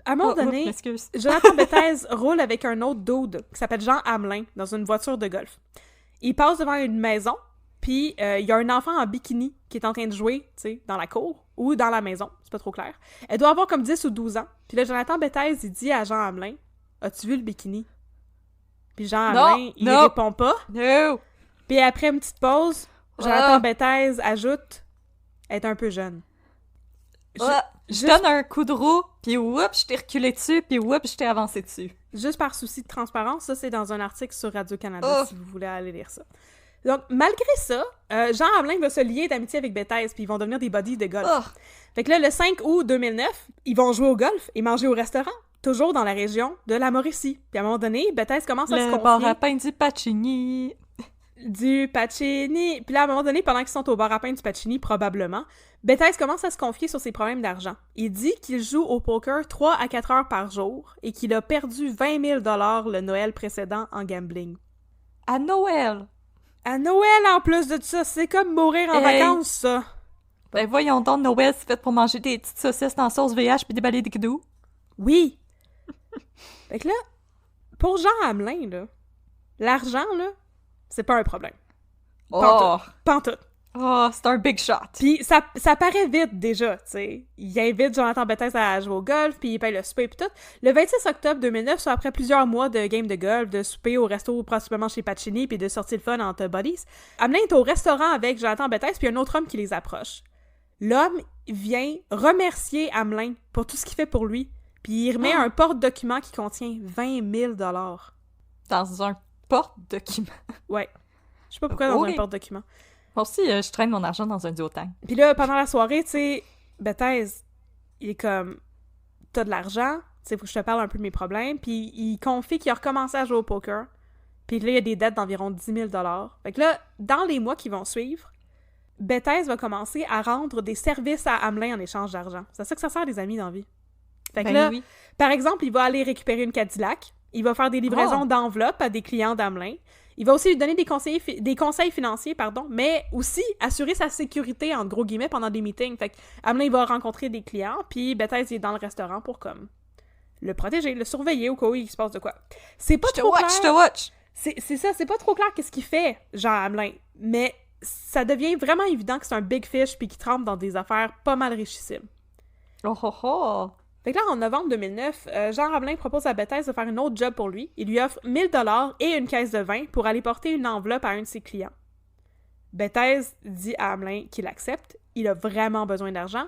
À un moment donné, Jonathan Bethes roule avec un autre dude qui s'appelle Jean Hamelin dans une voiture de golf. Il passe devant une maison, puis il y a un enfant en bikini qui est en train de jouer, tu sais, dans la cour ou dans la maison, c'est pas trop clair. Elle doit avoir comme 10 ou 12 ans. Puis là, Jonathan Bethes, il dit à Jean Hamelin, « As-tu vu le bikini? » Puis Jean Hamelin, il répond pas. Non! Puis après une petite pause, Jonathan Bethes ajoute, « Elle est un peu jeune. » Je donne un coup de roue, puis oups, je t'ai reculé dessus, puis oups, je t'ai avancé dessus. Juste par souci de transparence, ça c'est dans un article sur Radio-Canada, si vous voulez aller lire ça. Donc, malgré ça, Jean Hamelin va se lier d'amitié avec Bethes, puis ils vont devenir des buddies de golf. Fait que là, le 5 août 2009, ils vont jouer au golf et manger au restaurant, toujours dans la région de la Mauricie. Puis à un moment donné, Bethes commence à se confier... Le bar à pain du Pacini. Du Pacini. Puis là, à un moment donné, pendant qu'ils sont au bar à pain du Pacini, probablement, Bethes commence à se confier sur ses problèmes d'argent. Il dit qu'il joue au poker 3 à 4 heures par jour et qu'il a perdu 20 000 $ le Noël précédent en gambling. À Noël! À Noël, en plus de tout ça, c'est comme mourir en vacances, ça. Ben voyons donc, Noël, c'est fait pour manger des petites saucisses dans sauce VH puis déballer des cadeaux. Oui. Fait que là, pour Jean Hamelin, là, l'argent, là, c'est pas un problème. Pantoute. Oh, c'est un big shot. Puis ça paraît vite, déjà, tu sais. Il invite Jonathan Bethes à jouer au golf, puis il paye le souper puis tout. Le 26 octobre 2009, soit après plusieurs mois de game de golf, de souper au resto, principalement chez Pacini, puis de sorties de fun entre buddies, Hamelin est au restaurant avec Jonathan Bethes, puis un autre homme qui les approche. L'homme vient remercier Hamelin pour tout ce qu'il fait pour lui, Puis il remet un porte-document qui contient 20 000 $ Dans un porte-document? Ouais. Je sais pas pourquoi dans un porte-document. Moi aussi, je traîne mon argent dans un duotang. Puis là, pendant la soirée, tu sais, Bethesda, il est comme, t'as de l'argent, tu sais, faut que je te parle un peu de mes problèmes. Puis il confie qu'il a recommencé à jouer au poker. Puis là, il y a des dettes d'environ 10 000 $. Fait que là, dans les mois qui vont suivre, Bethesda va commencer à rendre des services à Hamelin en échange d'argent. C'est à ça que ça sert des amis dans la vie. Fait que là, par exemple, il va aller récupérer une Cadillac, il va faire des livraisons d'enveloppes à des clients d'Hamelin, il va aussi lui donner des conseils financiers, mais aussi assurer sa sécurité, entre gros guillemets, pendant des meetings. Fait que Hamelin, il va rencontrer des clients, puis Bethesda est dans le restaurant pour, comme, le protéger, le surveiller au cas où il se passe de quoi. C'est pas trop clair. Je te watch! C'est ça, c'est pas trop clair qu'est-ce qu'il fait, Jean Hamelin, mais ça devient vraiment évident que c'est un big fish puis qu'il trempe dans des affaires pas mal richissimes. Oh oh oh! Fait que là, en novembre 2009, Jean Hamelin propose à Bethesda de faire une autre job pour lui. Il lui offre 1 000 $ et une caisse de vin pour aller porter une enveloppe à un de ses clients. Bethesda dit à Hamelin qu'il accepte. Il a vraiment besoin d'argent.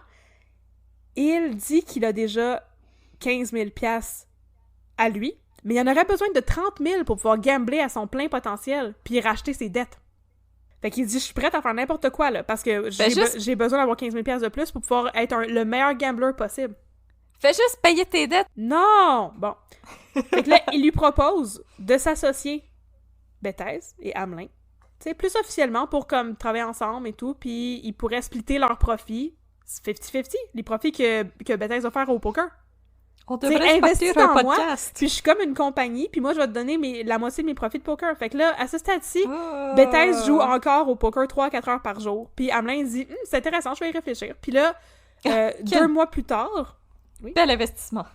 Il dit qu'il a déjà 15 000 $ à lui, mais il en aurait besoin de 30 000 pour pouvoir gambler à son plein potentiel puis racheter ses dettes. Fait qu'il dit, je suis prête à faire n'importe quoi, là, parce que j'ai besoin d'avoir 15 000 $ de plus pour pouvoir être le meilleur gambler possible. Fais juste payer tes dettes! Non! Bon. Fait que là, il lui propose de s'associer, Bethesda et Hamelin, tu sais, plus officiellement pour, comme, travailler ensemble et tout, puis ils pourraient splitter leurs profits, 50-50, les profits que Bethesda va faire au poker. On devrait investir un podcast. Puis je suis comme une compagnie, puis moi, je vais te donner la moitié de mes profits de poker. Fait que là, à ce stade-ci, Bethesda joue encore au poker 3-4 heures par jour. Puis Hamelin dit, c'est intéressant, je vais y réfléchir. Puis là, 2 mois plus tard... Oui. Bel investissement.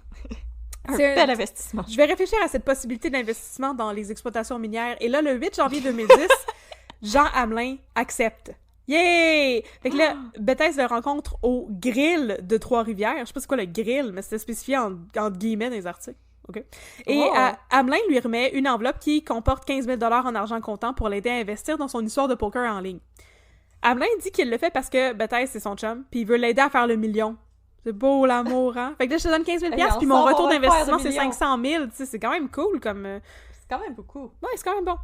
Bel investissement. Je vais réfléchir à cette possibilité d'investissement dans les exploitations minières. Et là, le 8 janvier 2010, Jean Hamelin accepte. Yay! Fait que là, Bethesda le rencontre au grill de Trois-Rivières. Je sais pas c'est quoi le grill, mais c'était spécifié entre guillemets dans les articles. Okay. Et Hamelin lui remet une enveloppe qui comporte 15 000 $ en argent comptant pour l'aider à investir dans son histoire de poker en ligne. Hamelin dit qu'il le fait parce que Bethesda, c'est son chum, puis il veut l'aider à faire le million. C'est beau, l'amour, hein? Fait que là, je te donne 15 000 $, puis mon retour d'investissement, c'est 500 000. Tu sais, c'est quand même cool, comme... C'est quand même beaucoup. Ouais, c'est quand même bon.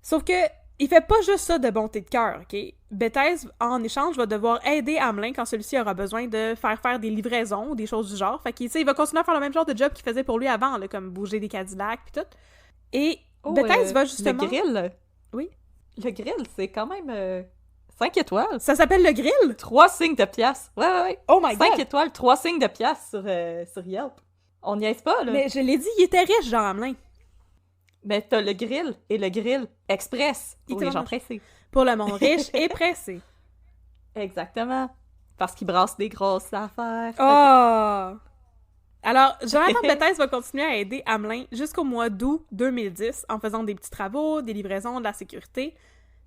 Sauf que, il fait pas juste ça de bonté de cœur, OK? Bethesda, en échange, va devoir aider Hamelin quand celui-ci aura besoin de faire des livraisons ou des choses du genre. Fait que, tu sais, il va continuer à faire le même genre de job qu'il faisait pour lui avant, là, comme bouger des Cadillacs, puis tout. Et Bethesda va justement... Le grill? Oui? Le grill, c'est quand même... 5 étoiles. Ça s'appelle le grill? 3 signes de piastres. Ouais. Oh my God! 5 étoiles, 3 signes de piastres sur Yelp. On n'y aise pas, là. Mais je l'ai dit, il était riche, Jean Hamelin. Mais t'as le grill et le grill express pour les gens pressés. Pour le monde riche et pressé. Exactement. Parce qu'il brasse des grosses affaires. Oh! Alors, Jonathan Bethesda va continuer à aider Hamelin jusqu'au mois d'août 2010 en faisant des petits travaux, des livraisons, de la sécurité.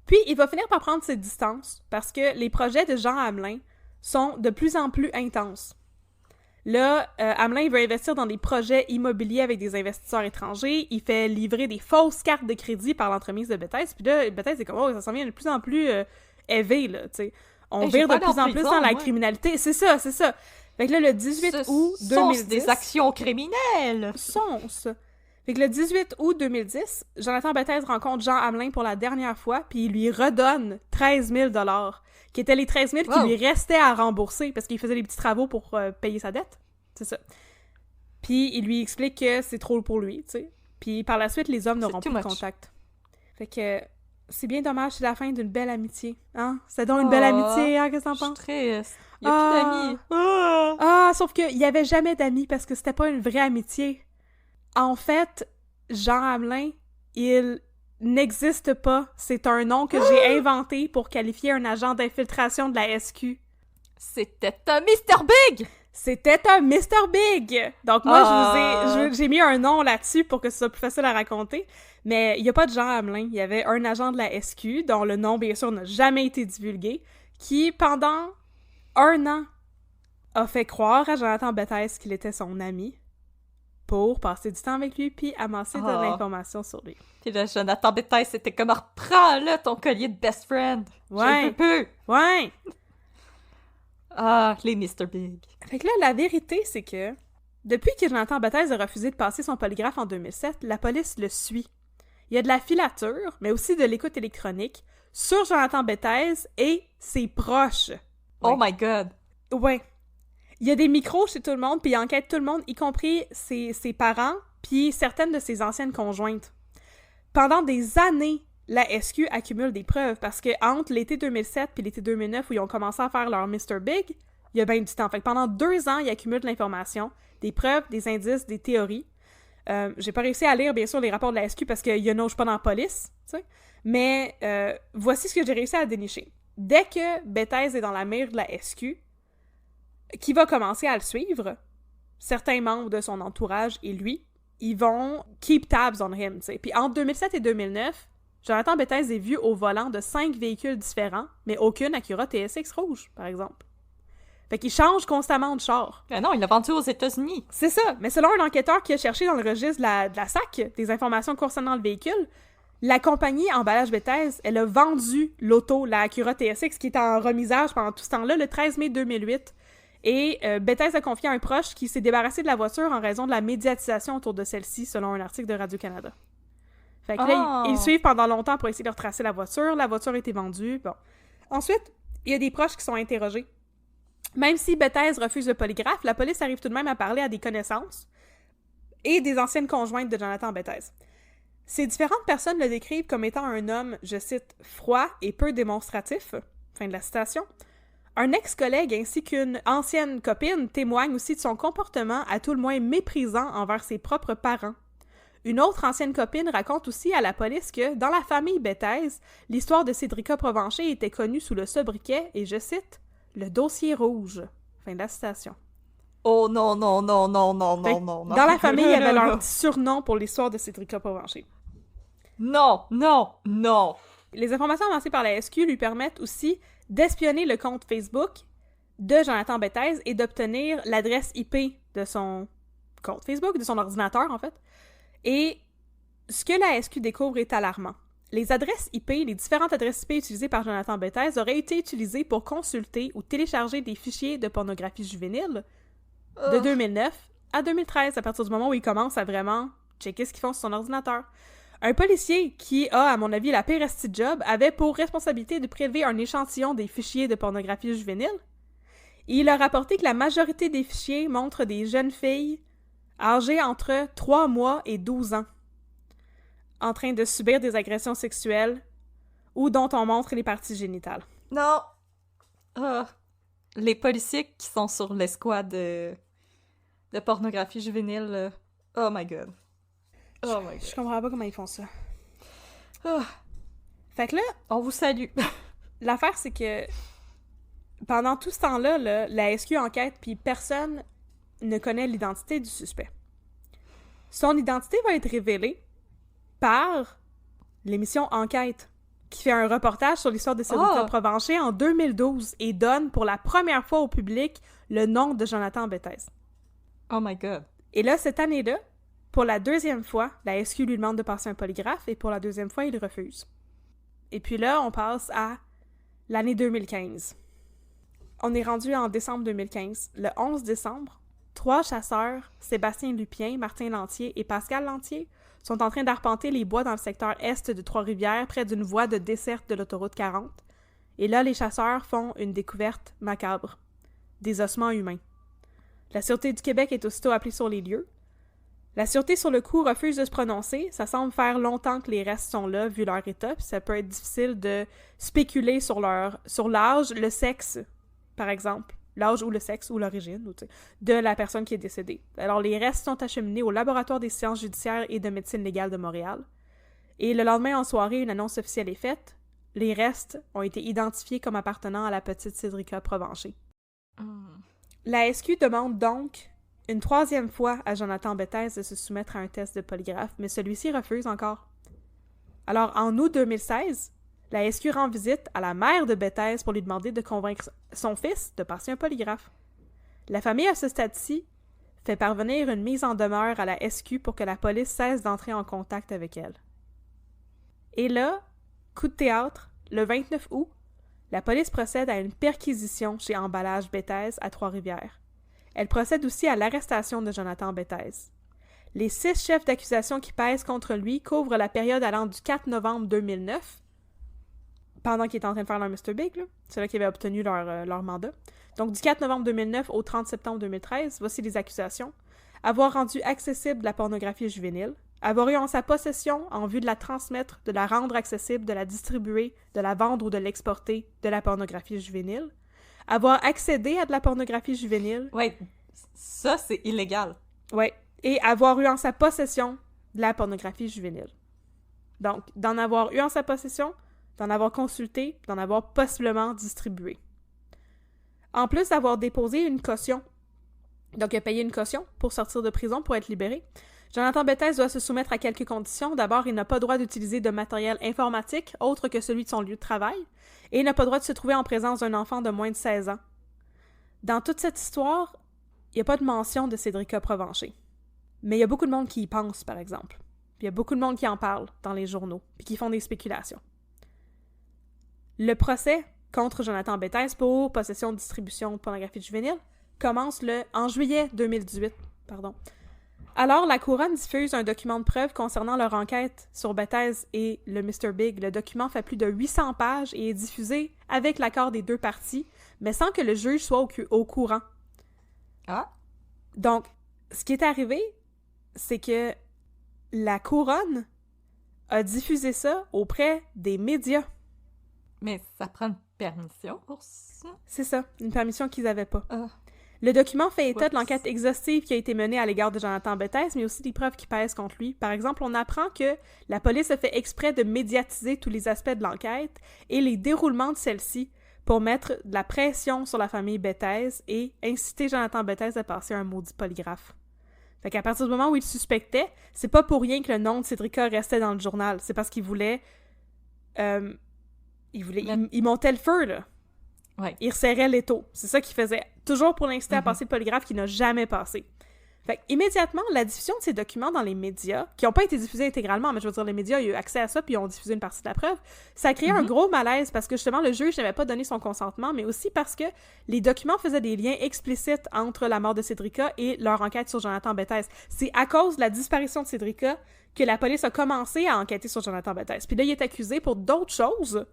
Puis, il va finir par prendre ses distances parce que les projets de Jean Hamelin sont de plus en plus intenses. Là, Hamelin, il veut investir dans des projets immobiliers avec des investisseurs étrangers. Il fait livrer des fausses cartes de crédit par l'entremise de Bethesda. Puis là, Bethesda, c'est comme, oh, ça s'en vient de plus en plus élevé, là, tu sais. On vire de plus en plus dans la criminalité. C'est ça. Fait que là, le 18 août 2010... des actions criminelles! Fait que le 18 août 2010, Jonathan Bethesda rencontre Jean Hamelin pour la dernière fois, puis il lui redonne 13 000 $, qui étaient les 13 000 qui lui restaient à rembourser, parce qu'il faisait des petits travaux pour payer sa dette. C'est ça. Puis il lui explique que c'est trop pour lui, tu sais. Puis par la suite, les hommes n'auront plus de contact. Fait que c'est bien dommage, c'est la fin d'une belle amitié. Hein? C'est donc une belle amitié, hein? Qu'est-ce que t'en penses? Je suis triste. Il y a plus d'amis. Sauf qu'il y avait jamais d'amis, parce que c'était pas une vraie amitié. En fait, Jean Hamelin, il n'existe pas. C'est un nom que j'ai inventé pour qualifier un agent d'infiltration de la SQ. C'était un Mr. Big! C'était un Mr. Big! Donc moi, j'ai mis un nom là-dessus pour que ce soit plus facile à raconter. Mais il n'y a pas de Jean Hamelin. Il y avait un agent de la SQ, dont le nom, bien sûr, n'a jamais été divulgué, qui, pendant 1 an, a fait croire à Jonathan Bethesda qu'il était son ami, pour passer du temps avec lui puis amasser de l'information sur lui. Puis là, Jonathan Bethesda, c'était comme « Reprends-le, ton collier de best friend! » Ouais! Je peux! Ouais! Ah, les Mr. Big. Fait que là, la vérité, c'est que Depuis que Jonathan Bethes a refusé de passer son polygraphe en 2007, la police le suit. Il y a de la filature, mais aussi de l'écoute électronique, sur Jonathan Bethes et ses proches. Oh my God! Ouais. Il y a des micros chez tout le monde, puis il enquête tout le monde, y compris ses parents, puis certaines de ses anciennes conjointes. Pendant des années, la SQ accumule des preuves, parce que entre l'été 2007 puis l'été 2009, où ils ont commencé à faire leur Mr. Big, il y a bien du temps. Fait que pendant 2 ans, ils accumulent de l'information, des preuves, des indices, des théories. J'ai pas réussi à lire, bien sûr, les rapports de la SQ parce qu'il y en a pas dans la police, tu sais. Mais voici ce que j'ai réussi à dénicher. Dès que Bethes est dans la mire de la SQ, qui va commencer à le suivre, certains membres de son entourage et lui, ils vont keep tabs on him, tu sais. Puis entre 2007 et 2009, Jonathan Bethes est vu au volant de 5 véhicules différents, mais aucune Acura TSX rouge, par exemple. Fait qu'il change constamment de char. Ben non, il l'a vendu aux États-Unis. C'est ça, mais selon un enquêteur qui a cherché dans le registre de la SAC des informations concernant le véhicule, la compagnie Emballage Bethes, elle a vendu l'auto, la Acura TSX, qui est en remisage pendant tout ce temps-là, le 13 mai 2008. Et Bethes a confié à un proche qui s'est débarrassé de la voiture en raison de la médiatisation autour de celle-ci, selon un article de Radio-Canada. Fait que là, ils suivent pendant longtemps pour essayer de retracer la voiture a été vendue, bon. Ensuite, il y a des proches qui sont interrogés. Même si Bethes refuse le polygraphe, la police arrive tout de même à parler à des connaissances et des anciennes conjointes de Jonathan Bethes. Ces différentes personnes le décrivent comme étant un homme, je cite, froid et peu démonstratif, fin de la citation. Un ex-collègue ainsi qu'une ancienne copine témoignent aussi de son comportement à tout le moins méprisant envers ses propres parents. Une autre ancienne copine raconte aussi à la police que, dans la famille Bethes, l'histoire de Cédrica Provencher était connue sous le sobriquet, et je cite, « le dossier rouge ». Fin de la citation. Oh non, non, non, non, non, non, non, non. Dans la famille, il y avait leur petit surnom pour l'histoire de Cédrica Provencher. Non, non, non. Les informations avancées par la SQ lui permettent aussi d'espionner le compte Facebook de Jonathan Bethes et d'obtenir l'adresse IP de son compte Facebook, de son ordinateur, en fait. Et ce que la SQ découvre est alarmant. Les adresses IP, les différentes adresses IP utilisées par Jonathan Bethes auraient été utilisées pour consulter ou télécharger des fichiers de pornographie juvénile de 2009 à 2013, à partir du moment où il commence à vraiment checker ce qu'ils font sur son ordinateur. Un policier qui a, à mon avis, la pire esti de job, avait pour responsabilité de prélever un échantillon des fichiers de pornographie juvénile. Et il a rapporté que la majorité des fichiers montrent des jeunes filles âgées entre 3 mois et 12 ans, en train de subir des agressions sexuelles ou dont on montre les parties génitales. Non! Les policiers qui sont sur l'escouade de pornographie juvénile, oh my god. Oh my god. Je comprends pas comment ils font ça. Oh. Fait que là... On vous salue. L'affaire, c'est que pendant tout ce temps-là, la SQ enquête, puis personne ne connaît l'identité du suspect. Son identité va être révélée par l'émission Enquête, qui fait un reportage sur l'histoire de Cédrica Provencher en 2012 et donne pour la première fois au public le nom de Jonathan Bethes. Oh my god. Et là, cette année-là, pour la 2e fois, la SQ lui demande de passer un polygraphe et pour la 2e fois, il refuse. Et puis là, on passe à l'année 2015. On est rendu en décembre 2015. Le 11 décembre, 3 chasseurs, Sébastien Lupien, Martin Lantier et Pascal Lantier, sont en train d'arpenter les bois dans le secteur est de Trois-Rivières, près d'une voie de desserte de l'autoroute 40. Et là, les chasseurs font une découverte macabre. Des ossements humains. La Sûreté du Québec est aussitôt appelée sur les lieux. La Sûreté sur le coup refuse de se prononcer. Ça semble faire longtemps que les restes sont là, vu leur état, puis ça peut être difficile de spéculer sur l'âge, le sexe, par exemple. L'âge ou le sexe ou l'origine de la personne qui est décédée. Alors, les restes sont acheminés au Laboratoire des sciences judiciaires et de médecine légale de Montréal. Et le lendemain, en soirée, une annonce officielle est faite. Les restes ont été identifiés comme appartenant à la petite Cédrica Provencher. La SQ demande donc une 3e fois à Jonathan Bethes de se soumettre à un test de polygraphe, mais celui-ci refuse encore. Alors, en août 2016, la SQ rend visite à la mère de Bethes pour lui demander de convaincre son fils de passer un polygraphe. La famille, à ce stade-ci, fait parvenir une mise en demeure à la SQ pour que la police cesse d'entrer en contact avec elle. Et là, coup de théâtre, le 29 août, la police procède à une perquisition chez Emballage Bethes à Trois-Rivières. Elle procède aussi à l'arrestation de Jonathan Bethes. Les 6 chefs d'accusation qui pèsent contre lui couvrent la période allant du 4 novembre 2009, pendant qu'ils étaient en train de faire leur Mr. Big, là. C'est là qu'ils avaient obtenu leur mandat. Donc, du 4 novembre 2009 au 30 septembre 2013, voici les accusations. Avoir rendu accessible de la pornographie juvénile, avoir eu en sa possession en vue de la transmettre, de la rendre accessible, de la distribuer, de la vendre ou de l'exporter de la pornographie juvénile, avoir accédé à de la pornographie juvénile. Ouais, ça, c'est illégal. Ouais, et avoir eu en sa possession de la pornographie juvénile. Donc, d'en avoir eu en sa possession, d'en avoir consulté, d'en avoir possiblement distribué. En plus d'avoir déposé une caution, donc il a payé une caution pour sortir de prison, pour être libéré, Jonathan Bethes doit se soumettre à quelques conditions. D'abord, il n'a pas le droit d'utiliser de matériel informatique autre que celui de son lieu de travail, et il n'a pas le droit de se trouver en présence d'un enfant de moins de 16 ans. Dans toute cette histoire, il n'y a pas de mention de Cédrica Provencher. Mais il y a beaucoup de monde qui y pense, par exemple. Puis il y a beaucoup de monde qui en parle dans les journaux, puis qui font des spéculations. Le procès contre Jonathan Bethes pour possession de distribution de pornographie juvénile commence en juillet 2018. Alors, la Couronne diffuse un document de preuve concernant leur enquête sur Bethes et le Mr. Big. Le document fait plus de 800 pages et est diffusé avec l'accord des 2 parties, mais sans que le juge soit au courant. Ah! Donc, ce qui est arrivé, c'est que la Couronne a diffusé ça auprès des médias. Mais ça prend une permission pour ça? C'est ça, une permission qu'ils n'avaient pas. Ah. Le document fait état de l'enquête exhaustive qui a été menée à l'égard de Jonathan Bethes, mais aussi des preuves qui pèsent contre lui. Par exemple, on apprend que la police a fait exprès de médiatiser tous les aspects de l'enquête et les déroulements de celle-ci pour mettre de la pression sur la famille Bethes et inciter Jonathan Bethes à passer un maudit polygraphe. Fait qu'à partir du moment où il suspectait, c'est pas pour rien que le nom de Cédrica restait dans le journal. C'est parce qu'il voulait... Il montait le feu, là. Ouais. Il resserrait l'étau. C'est ça qu'il faisait. Toujours pour l'inciter à passer le polygraphe qui n'a jamais passé. Fait immédiatement, la diffusion de ces documents dans les médias, qui n'ont pas été diffusés intégralement, mais je veux dire, les médias ont eu accès à ça puis ils ont diffusé une partie de la preuve, ça a créé un gros malaise parce que justement, le juge n'avait pas donné son consentement, mais aussi parce que les documents faisaient des liens explicites entre la mort de Cédrica et leur enquête sur Jonathan Bethes. C'est à cause de la disparition de Cédrica que la police a commencé à enquêter sur Jonathan Bethes. Puis là, il est accusé pour d'autres choses,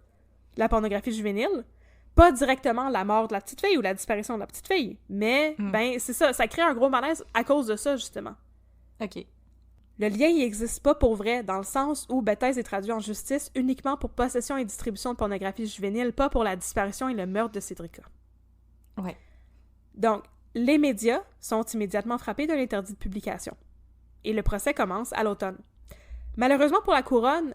la pornographie juvénile, pas directement la mort de la petite fille ou la disparition de la petite fille, mais, c'est ça crée un gros malaise à cause de ça, justement. OK. Le lien, il n'existe pas pour vrai, dans le sens où Bethes est traduit en justice uniquement pour possession et distribution de pornographie juvénile, pas pour la disparition et le meurtre de Cédrica. Ouais. Donc, les médias sont immédiatement frappés de l'interdit de publication. Et le procès commence à l'automne. Malheureusement pour la Couronne,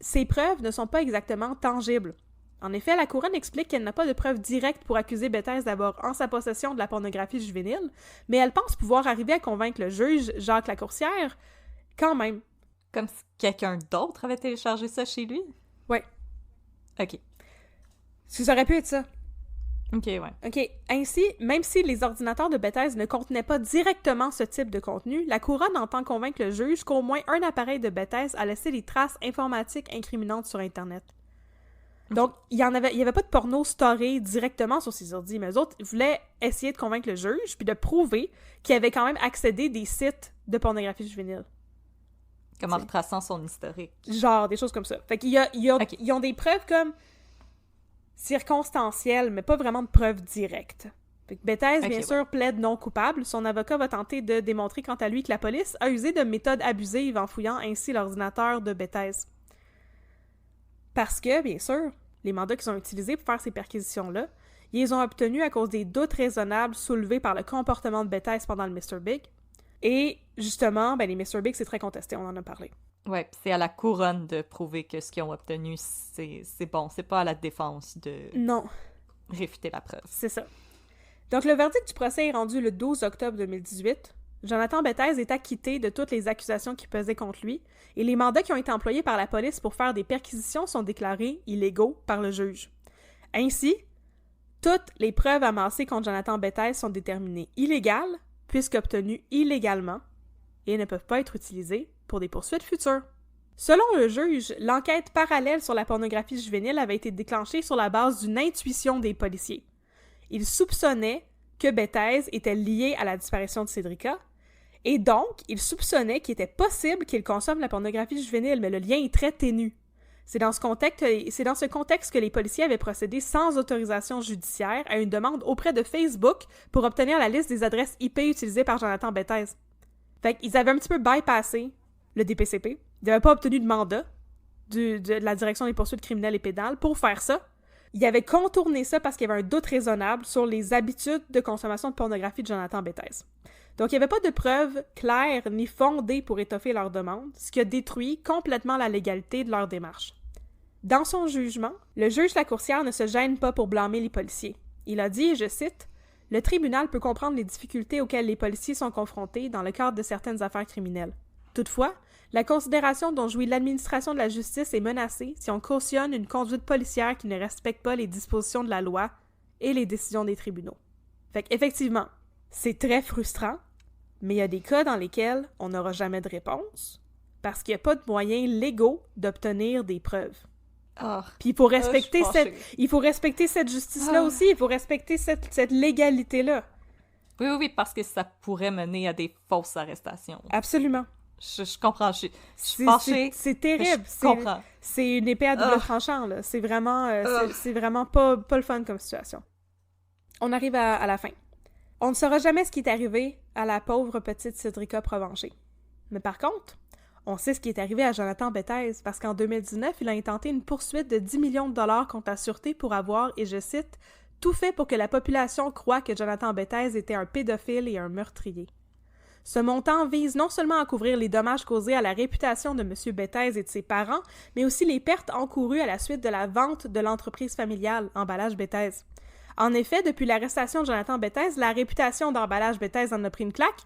ces preuves ne sont pas exactement tangibles. En effet, la Couronne explique qu'elle n'a pas de preuves directes pour accuser Bethes d'avoir en sa possession de la pornographie juvénile, mais elle pense pouvoir arriver à convaincre le juge, Jacques Lacourcière, quand même. Comme si quelqu'un d'autre avait téléchargé ça chez lui? Ouais. OK. Ça aurait pu être ça. OK, ouais. OK. Ainsi, même si les ordinateurs de Bethes ne contenaient pas directement ce type de contenu, la Couronne entend convaincre le juge qu'au moins un appareil de Bethes a laissé des traces informatiques incriminantes sur Internet. Donc, il y avait pas de porno storé directement sur ces ordi, mais eux autres voulaient essayer de convaincre le juge puis de prouver qu'il avait quand même accédé des sites de pornographie juvénile. Comme en retraçant son historique. Genre, des choses comme ça. Fait qu'ils ils ont des preuves comme circonstancielles, mais pas vraiment de preuves directes. Fait que Bethes, bien sûr, plaide non coupable. Son avocat va tenter de démontrer quant à lui que la police a usé de méthodes abusives en fouillant ainsi l'ordinateur de Bethes. Parce que, bien sûr, les mandats qu'ils ont utilisés pour faire ces perquisitions-là, ils les ont obtenus à cause des doutes raisonnables soulevés par le comportement de Bethes pendant le Mr. Big. Et, justement, les Mr. Big, c'est très contesté, on en a parlé. Ouais, c'est à la Couronne de prouver que ce qu'ils ont obtenu, c'est bon. C'est pas à la défense de réfuter la preuve. C'est ça. Donc, le verdict du procès est rendu le 12 octobre 2018. Jonathan Bethes est acquitté de toutes les accusations qui pesaient contre lui, et les mandats qui ont été employés par la police pour faire des perquisitions sont déclarés illégaux par le juge. Ainsi, toutes les preuves amassées contre Jonathan Bethes sont déterminées illégales, puisqu'obtenues illégalement, et ne peuvent pas être utilisées pour des poursuites futures. Selon le juge, l'enquête parallèle sur la pornographie juvénile avait été déclenchée sur la base d'une intuition des policiers. Ils soupçonnaient que Bethes était lié à la disparition de Cédrica, et donc, il soupçonnait qu'il était possible qu'il consomme la pornographie juvénile, mais le lien est très ténu. C'est dans ce contexte que les policiers avaient procédé sans autorisation judiciaire à une demande auprès de Facebook pour obtenir la liste des adresses IP utilisées par Jonathan Bethes. Fait qu'ils avaient un petit peu bypassé le DPCP. Ils n'avaient pas obtenu de mandat de la Direction des poursuites criminelles et pénales pour faire ça. Ils avaient contourné ça parce qu'il y avait un doute raisonnable sur les habitudes de consommation de pornographie de Jonathan Bethes. Donc, il n'y avait pas de preuves claires ni fondées pour étoffer leur demande, ce qui a détruit complètement la légalité de leur démarche. Dans son jugement, le juge Lacourcière ne se gêne pas pour blâmer les policiers. Il a dit, et je cite, « Le tribunal peut comprendre les difficultés auxquelles les policiers sont confrontés dans le cadre de certaines affaires criminelles. Toutefois, la considération dont jouit l'administration de la justice est menacée si on cautionne une conduite policière qui ne respecte pas les dispositions de la loi et les décisions des tribunaux. » Fait qu'effectivement, c'est très frustrant, mais il y a des cas dans lesquels on n'aura jamais de réponse parce qu'il n'y a pas de moyens légaux d'obtenir des preuves. Oh. Puis il faut respecter cette justice-là aussi, il faut respecter cette légalité-là. Oui, parce que ça pourrait mener à des fausses arrestations. Absolument. Je comprends, je suis fâchée. C'est terrible. Je comprends. C'est une épée à double tranchant, là. C'est vraiment, c'est vraiment pas le fun comme situation. On arrive à la fin. On ne saura jamais ce qui est arrivé à la pauvre petite Cédrica Provencher. Mais par contre, on sait ce qui est arrivé à Jonathan Bethes parce qu'en 2019, il a intenté une poursuite de 10 millions de dollars contre la Sûreté pour avoir, et je cite, « tout fait pour que la population croie que Jonathan Bethes était un pédophile et un meurtrier ». Ce montant vise non seulement à couvrir les dommages causés à la réputation de M. Bethes et de ses parents, mais aussi les pertes encourues à la suite de la vente de l'entreprise familiale Emballage Bethes. En effet, depuis l'arrestation de Jonathan Bethes, la réputation d'Emballage Bethes en a pris une claque,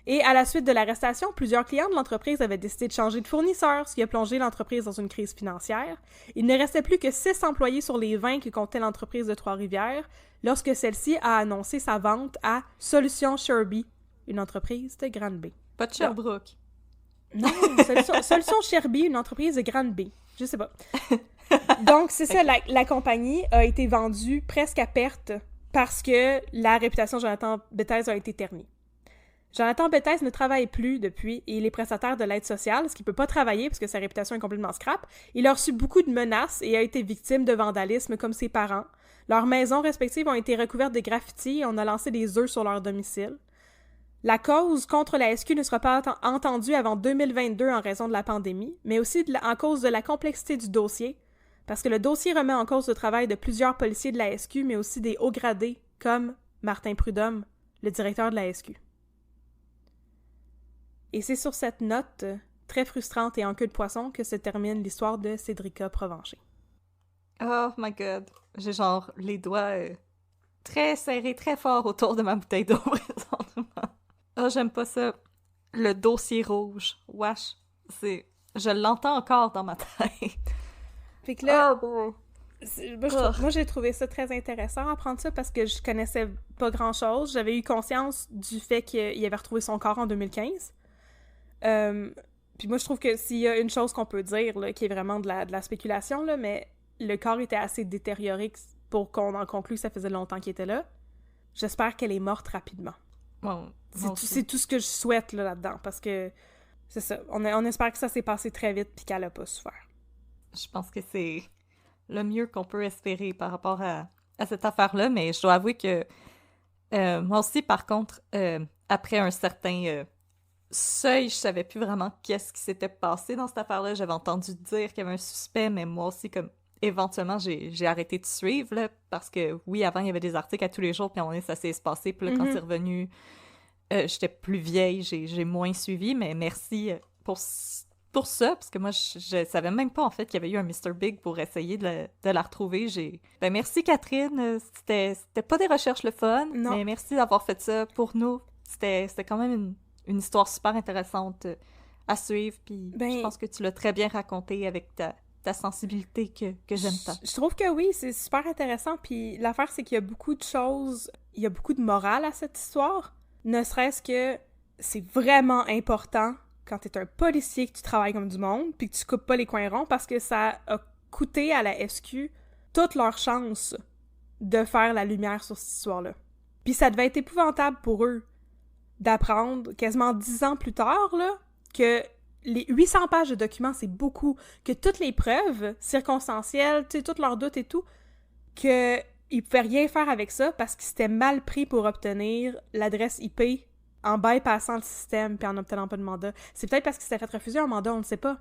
et à la suite de l'arrestation, plusieurs clients de l'entreprise avaient décidé de changer de fournisseur, ce qui a plongé l'entreprise dans une crise financière. Il ne restait plus que 6 employés sur les 20 que comptait l'entreprise de Trois-Rivières lorsque celle-ci a annoncé sa vente à Solutions Sherby, une entreprise de Granby. Pas de Sherbrooke. Non, Solutions Sherby, une entreprise de Granby. Je sais pas. Donc, c'est ça, la compagnie a été vendue presque à perte parce que la réputation de Jonathan Bethes a été ternie. Jonathan Bethes ne travaille plus depuis et il est prestataire de l'aide sociale, ce qui peut pas travailler parce que sa réputation est complètement scrap. Il a reçu beaucoup de menaces et a été victime de vandalisme comme ses parents. Leurs maisons respectives ont été recouvertes de graffitis et on a lancé des œufs sur leur domicile. La cause contre la SQ ne sera pas entendue avant 2022 en raison de la pandémie, mais aussi en cause de la complexité du dossier, parce que le dossier remet en cause le travail de plusieurs policiers de la SQ, mais aussi des hauts gradés, comme Martin Prudhomme, le directeur de la SQ. Et c'est sur cette note très frustrante et en queue de poisson que se termine l'histoire de Cédrica Provencher. Oh my god. J'ai genre les doigts très serrés, très fort autour de ma bouteille d'eau présentement. Oh, j'aime pas ça. Le dossier rouge. Wesh. Je l'entends encore dans ma tête. Fait que là... Moi, j'ai trouvé ça très intéressant apprendre ça parce que je connaissais pas grand-chose. J'avais eu conscience du fait qu'il avait retrouvé son corps en 2015. Puis moi, je trouve que s'il y a une chose qu'on peut dire, là, qui est vraiment de la spéculation, là, mais le corps était assez détérioré pour qu'on en conclue que ça faisait longtemps qu'il était là. J'espère qu'elle est morte rapidement. Bon, c'est tout ce que je souhaite là-dedans, parce que c'est ça. On espère que ça s'est passé très vite puis qu'elle a pas souffert. Je pense que c'est le mieux qu'on peut espérer par rapport à cette affaire-là, mais je dois avouer que moi aussi, par contre, après un certain seuil, je savais plus vraiment qu'est-ce qui s'était passé dans cette affaire-là. J'avais entendu dire qu'il y avait un suspect, mais moi aussi, comme éventuellement, j'ai arrêté de suivre, là, parce que, oui, avant, il y avait des articles à tous les jours, puis à un moment donné, ça s'est espacé, puis là, quand c'est revenu, j'étais plus vieille, j'ai moins suivi, mais merci pour ça, parce que moi, je savais même pas, en fait, qu'il y avait eu un Mr. Big pour essayer de la retrouver. Ben, merci, Catherine, c'était pas des recherches le fun, non. Mais merci d'avoir fait ça pour nous. C'était quand même une histoire super intéressante à suivre, puis je pense que tu l'as très bien raconté avec ta sensibilité que j'aime tant. Je trouve que oui, c'est super intéressant, puis l'affaire, c'est qu'il y a beaucoup de choses, il y a beaucoup de morale à cette histoire, ne serait-ce que c'est vraiment important quand t'es un policier que tu travailles comme du monde, puis que tu coupes pas les coins ronds, parce que ça a coûté à la SQ toute leur chance de faire la lumière sur cette histoire-là. Puis ça devait être épouvantable pour eux d'apprendre, quasiment 10 ans plus tard, là, que les 800 pages de documents, c'est beaucoup, que toutes les preuves circonstancielles, tu sais, tous leurs doutes et tout, qu'ils pouvaient rien faire avec ça parce qu'ils s'étaient mal pris pour obtenir l'adresse IP en bypassant le système puis en obtenant pas de mandat. C'est peut-être parce qu'ils s'étaient fait refuser un mandat, on ne sait pas.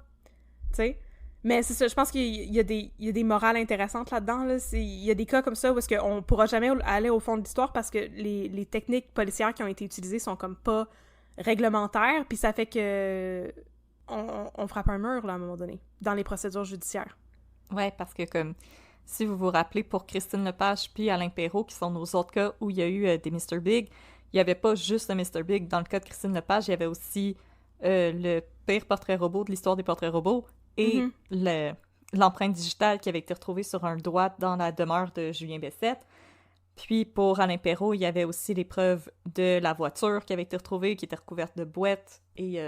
Tu sais? Mais c'est ça, je pense qu'il y a des morales intéressantes là-dedans. Là. Il y a des cas comme ça où est-ce qu'on pourra jamais aller au fond de l'histoire parce que les techniques policières qui ont été utilisées sont comme pas réglementaires, puis ça fait que on frappe un mur, là, à un moment donné, dans les procédures judiciaires. Ouais, parce que comme, si vous vous rappelez, pour Christine Lepage puis Alain Perrault, qui sont nos autres cas où il y a eu des Mr. Big, il n'y avait pas juste le Mr. Big. Dans le cas de Christine Lepage, il y avait aussi le pire portrait robot de l'histoire des portraits robots, et l'empreinte digitale qui avait été retrouvée sur un doigt dans la demeure de Julien Bessette. Puis pour Alain Perrault, il y avait aussi les preuves de la voiture qui avait été retrouvée, qui était recouverte de boîtes, et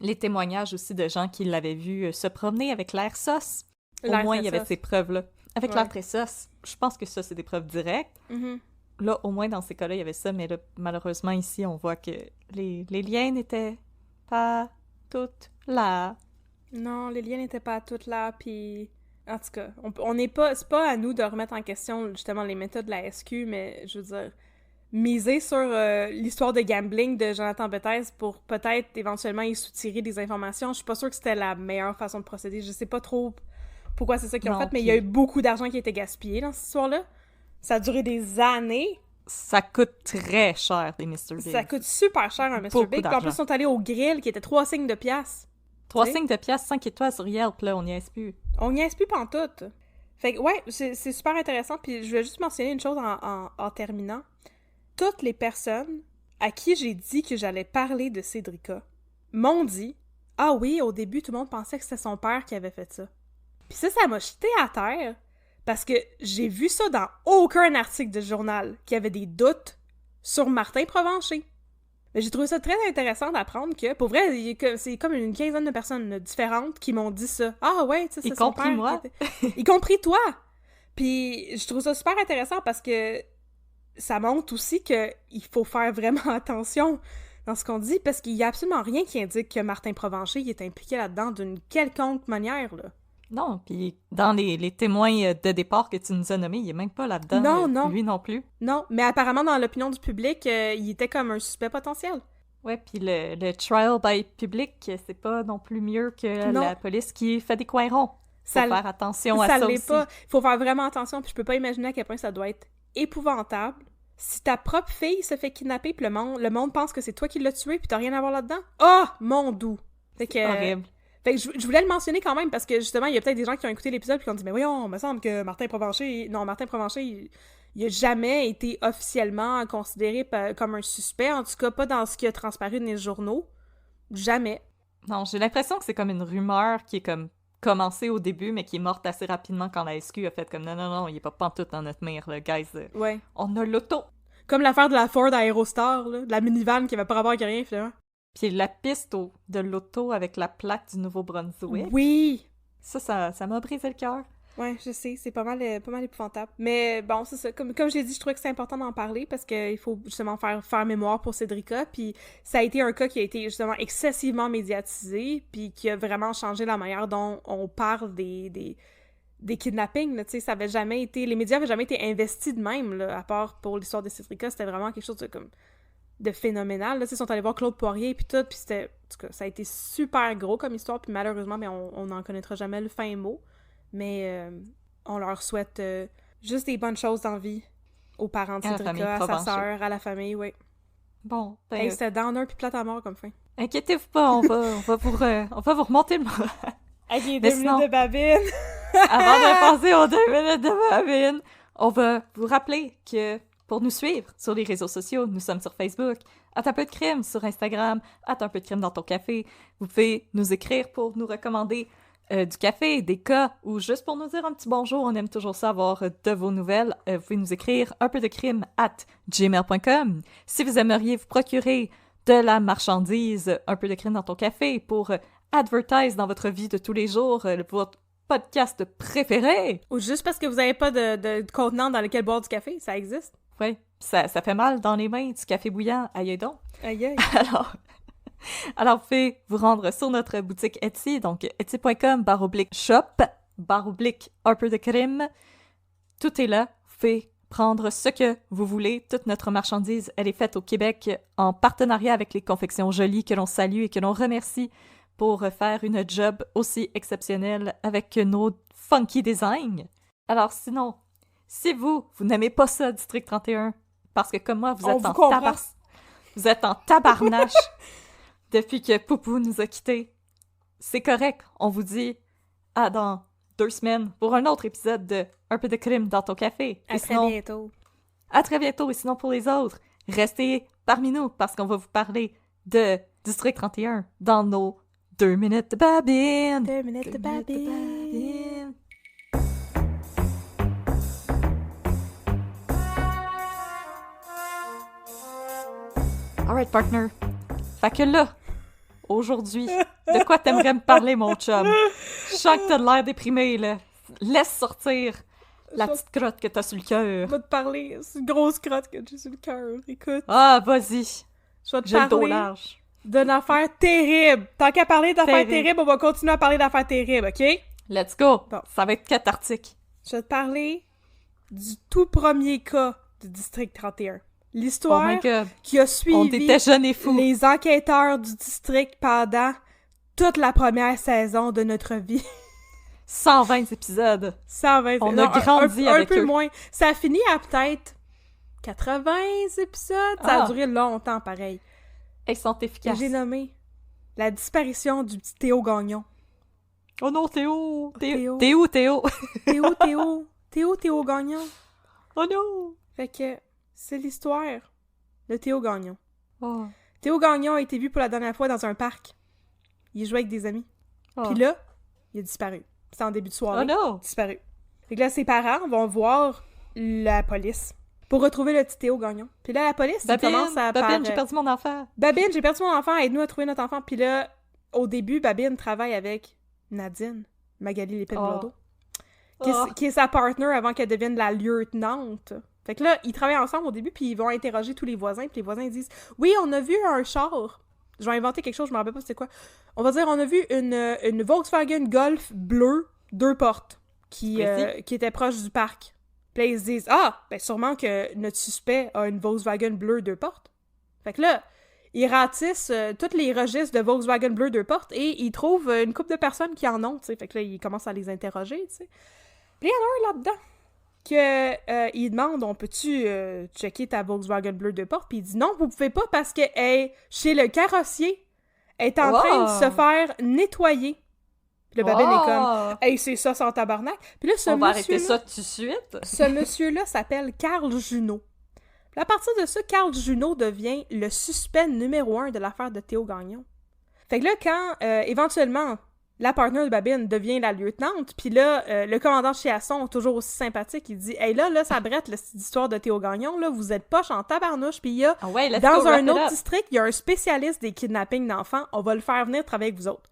les témoignages aussi de gens qui l'avaient vu se promener avec l'air sauce. Au moins, il y avait ces preuves-là. Avec l'air très sauce, je pense que ça, c'est des preuves directes. Là, au moins, dans ces cas-là, il y avait ça, mais là, malheureusement, ici, on voit que les liens n'étaient pas toutes là. Non, les liens n'étaient pas toutes là, puis... En tout cas, on n'est pas... C'est pas à nous de remettre en question, justement, les méthodes de la SQ, mais, je veux dire, miser sur l'histoire de gambling de Jonathan Bethes pour peut-être, éventuellement, y soutirer des informations, je suis pas sûre que c'était la meilleure façon de procéder. Je sais pas trop pourquoi c'est ça qu'ils ont fait, mais il y a eu beaucoup d'argent qui a été gaspillé dans cette histoire-là. Ça a duré des années. Ça coûte très cher, des Mr. Big. Ça coûte super cher, un Mr. Big. En plus, ils sont allés au grill, qui était 3 signes de piastres. 3 signes de piastres, 5 étoiles sur Yelp, là, on n'y est plus. On n'y est plus pantoute. Fait que, ouais, c'est super intéressant. Puis je vais juste mentionner une chose en terminant. Toutes les personnes à qui j'ai dit que j'allais parler de Cédrica m'ont dit « Ah oui, au début, tout le monde pensait que c'était son père qui avait fait ça. » Puis ça m'a jeté à terre parce que j'ai vu ça dans aucun article de journal qui avait des doutes sur Martin Provencher. Mais j'ai trouvé ça très intéressant d'apprendre que, pour vrai, c'est comme une quinzaine de personnes différentes qui m'ont dit ça. Ah ouais, tu sais, c'est son père. Y compris moi. Y compris toi. Puis je trouve ça super intéressant parce que ça montre aussi qu'il faut faire vraiment attention dans ce qu'on dit parce qu'il y a absolument rien qui indique que Martin Provencher est impliqué là-dedans d'une quelconque manière, là. Non, puis dans les témoins de départ que tu nous as nommés, il est même pas là-dedans. Non. Lui non plus. Non, mais apparemment, dans l'opinion du public, il était comme un suspect potentiel. Ouais, puis le trial by public, c'est pas non plus mieux que la police qui fait des coins ronds. Faut faire attention à ça aussi. Ça l'est pas. Faut faire vraiment attention, puis je peux pas imaginer à quel point ça doit être épouvantable. Si ta propre fille se fait kidnapper, puis le monde pense que c'est toi qui l'as tué, puis t'as rien à voir là-dedans. Oh, mon doux! C'est horrible. Fait que je voulais le mentionner quand même parce que justement, il y a peut-être des gens qui ont écouté l'épisode puis qui ont dit « Mais voyons, il me semble que Martin Provencher, il a jamais été officiellement considéré comme un suspect, en tout cas pas dans ce qui a transparu dans les journaux. Jamais. » Non, j'ai l'impression que c'est comme une rumeur qui est comme commencée au début, mais qui est morte assez rapidement quand la SQ a fait comme « Non, il est pas pantoute dans notre mire, là, guys. Ouais. On a l'auto. » Comme l'affaire de la Ford Aerostar, là, de la minivan qui avait pas rapport avec rien, finalement. Puis la piste de l'auto avec la plaque du Nouveau-Brunswick. Oui! Ça m'a brisé le cœur. Ouais, je sais, c'est pas mal épouvantable. Mais bon, c'est ça. Comme je l'ai dit, je trouvais que c'est important d'en parler parce qu'il faut justement faire mémoire pour Cédrica. Puis ça a été un cas qui a été justement excessivement médiatisé puis qui a vraiment changé la manière dont on parle des kidnappings. Tu sais, ça avait jamais été... Les médias avaient jamais été investis de même, là, à part pour l'histoire de Cédrica. C'était vraiment quelque chose de phénoménal. Là, ils sont allés voir Claude Poirier puis tout, puis c'était... En tout cas, ça a été super gros comme histoire, puis malheureusement, mais on n'en connaîtra jamais le fin mot. Mais on leur souhaite juste des bonnes choses dans la vie aux parents de Cédrica, à sa sœur, à la famille, oui. Bon, hey, c'était downer puis plate à mort comme fin. Inquiétez-vous pas, on va vous remonter le moral. Avec les 2 minutes de babine! Avant de passer aux 2 minutes de babine, on va vous rappeler que pour nous suivre sur les réseaux sociaux, nous sommes sur Facebook, @unpeudcrime sur Instagram, @unpeudcrime dans ton café. Vous pouvez nous écrire pour nous recommander du café, des cas, ou juste pour nous dire un petit bonjour. On aime toujours ça avoir de vos nouvelles. Vous pouvez nous écrire unpeudcrime@gmail.com. Si vous aimeriez vous procurer de la marchandise, un peu de crime dans ton café, pour advertise dans votre vie de tous les jours, votre podcast préféré. Ou juste parce que vous n'avez pas de contenant dans lequel boire du café, ça existe. Oui, Ça fait mal dans les mains du café bouillant. Aïe donc. Aïe. Alors, vous pouvez vous rendre sur notre boutique Etsy, donc etsy.com/shop, /Harper de Crime. Tout est là. Vous pouvez prendre ce que vous voulez. Toute notre marchandise, elle est faite au Québec en partenariat avec les confections Jolies que l'on salue et que l'on remercie pour faire une job aussi exceptionnelle avec nos funky designs. Alors sinon, si vous n'aimez pas ça, District 31, parce que comme moi, vous êtes en tabarnache depuis que Poupou nous a quittés, c'est correct. On vous dit à dans 2 semaines pour un autre épisode de Un peu de crime dans ton café. À très bientôt. À très bientôt. Et sinon, pour les autres, restez parmi nous parce qu'on va vous parler de District 31 dans nos 2 minutes de babine. 2 minutes de babine. Alright, partner. Fait que là, aujourd'hui, de quoi t'aimerais me parler, mon chum? Je sens que t'as de l'air déprimé, là. Laisse sortir la petite crotte que t'as sur le cœur. Je vais te parler, c'est une grosse crotte que j'ai sur le cœur. Écoute. Ah, vas-y. Je vais te J'ai le dos parler large. d'une affaire terrible. Tant qu'à parler d'affaires terribles, on va continuer à parler d'affaires terribles, OK? Let's go. Bon. Ça va être cathartique. Je vais te parler du tout premier cas du District 31. L'histoire qui a suivi les enquêteurs du district pendant toute la première saison de notre vie. 120 épisodes. 120 On a grandi avec eux. Un peu moins. Ça a fini à peut-être 80 épisodes. Ça a duré longtemps, pareil. Ils sont efficaces. J'ai nommé la disparition du petit Théo Gagnon. Oh non, Théo! Théo Gagnon. Oh non! Fait que c'est l'histoire de Théo Gagnon. Oh. Théo Gagnon a été vu pour la dernière fois dans un parc. Il jouait avec des amis. Oh. Puis là, il a disparu. C'était en début de soirée. Oh non! Disparu. Fait que là, ses parents vont voir la police pour retrouver le petit Théo Gagnon. Puis là, la police commence à... Babine, j'ai perdu mon enfant. Babine, j'ai perdu mon enfant. Aide-nous à trouver notre enfant. Puis là, au début, Babine travaille avec Nadine, Magali Lépine-Blondeau, qui est sa partner avant qu'elle devienne la lieutenante. Fait que là, ils travaillent ensemble au début, puis ils vont interroger tous les voisins, puis les voisins disent « Oui, on a vu un char. » Je vais inventer quelque chose, je me rappelle pas c'était quoi. On va dire, on a vu une Volkswagen Golf bleue, 2 portes, qui était proche du parc. Puis là, ils se disent « Ah, ben sûrement que notre suspect a une Volkswagen bleue 2 portes. » Fait que là, ils ratissent tous les registres de Volkswagen bleu 2 portes et ils trouvent une couple de personnes qui en ont, tu sais. Fait que là, ils commencent à les interroger, tu sais. Puis il y en a un là-dedans il demande, on peut-tu checker ta Volkswagen bleu 2 portes? Puis il dit non, vous pouvez pas parce que chez le carrossier, elle est en train de se faire nettoyer. Puis le babine est comme, hey, c'est ça sans tabarnak. Puis là, on va arrêter ça tout de suite. Ce monsieur-là s'appelle Carl Junot. Puis à partir de ça, Carl Junot devient le suspect numéro 1 de l'affaire de Théo Gagnon. Fait que là, quand éventuellement la partner de Babine devient la lieutenante, puis là, le commandant Chiasson, toujours aussi sympathique, il dit « Hey, là, ça brette, cette histoire de Théo Gagnon, là, vous êtes poche en tabarnouche, puis il y a, dans un autre district, il y a un spécialiste des kidnappings d'enfants, on va le faire venir travailler avec vous autres. »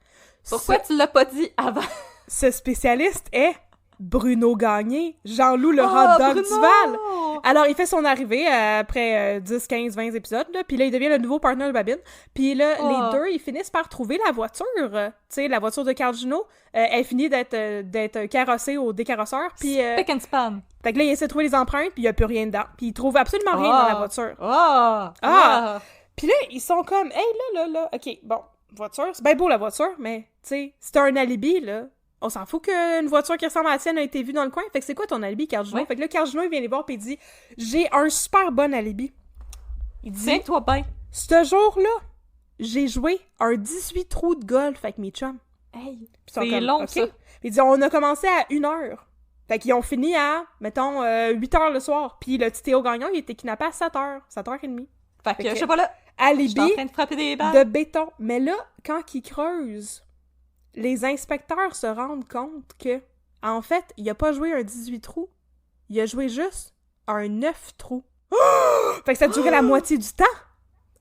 Pourquoi tu l'as pas dit avant? Ce spécialiste est Bruno Gagné, Jean-Loup le hot dog du Val. Alors, il fait son arrivée après 10, 15, 20 épisodes, là, puis là, il devient le nouveau partner de Babine. Puis là, les deux, ils finissent par trouver la voiture, tu sais, la voiture de Carl Junot. Elle finit d'être carrossée au décarrosseur, puis... Pick and span. Fait que là, il essaie de trouver les empreintes, puis il y a plus rien dedans. Puis il trouve absolument rien dans la voiture. Puis là, ils sont comme, hey, là, OK, bon, voiture, c'est bien beau, la voiture, mais, tu sais, c'est un alibi, là. On s'en fout qu'une voiture qui ressemble à la tienne a été vue dans le coin. Fait que c'est quoi ton alibi, Carl Junot? Ouais. Fait que là, Carl Junot, il vient les voir pis il dit « J'ai un super bon alibi. » Il dit « Tiens-toi bien. Ce jour-là, j'ai joué un 18 trous de golf avec mes chums. » Hey, c'est long, ça. Il dit « On a commencé à 1h. » Fait qu'ils ont fini à, mettons, 8h le soir. Puis le petit Théo Gagnon, il était kidnappé à 7h. 7h30. Fait que, je sais pas là, alibi en train de frapper des balles. De béton. Mais là, quand ils creusent... Les inspecteurs se rendent compte que, en fait, il a pas joué un 18 trous. Il a joué juste un 9 trous. Fait que ça durait la moitié du temps.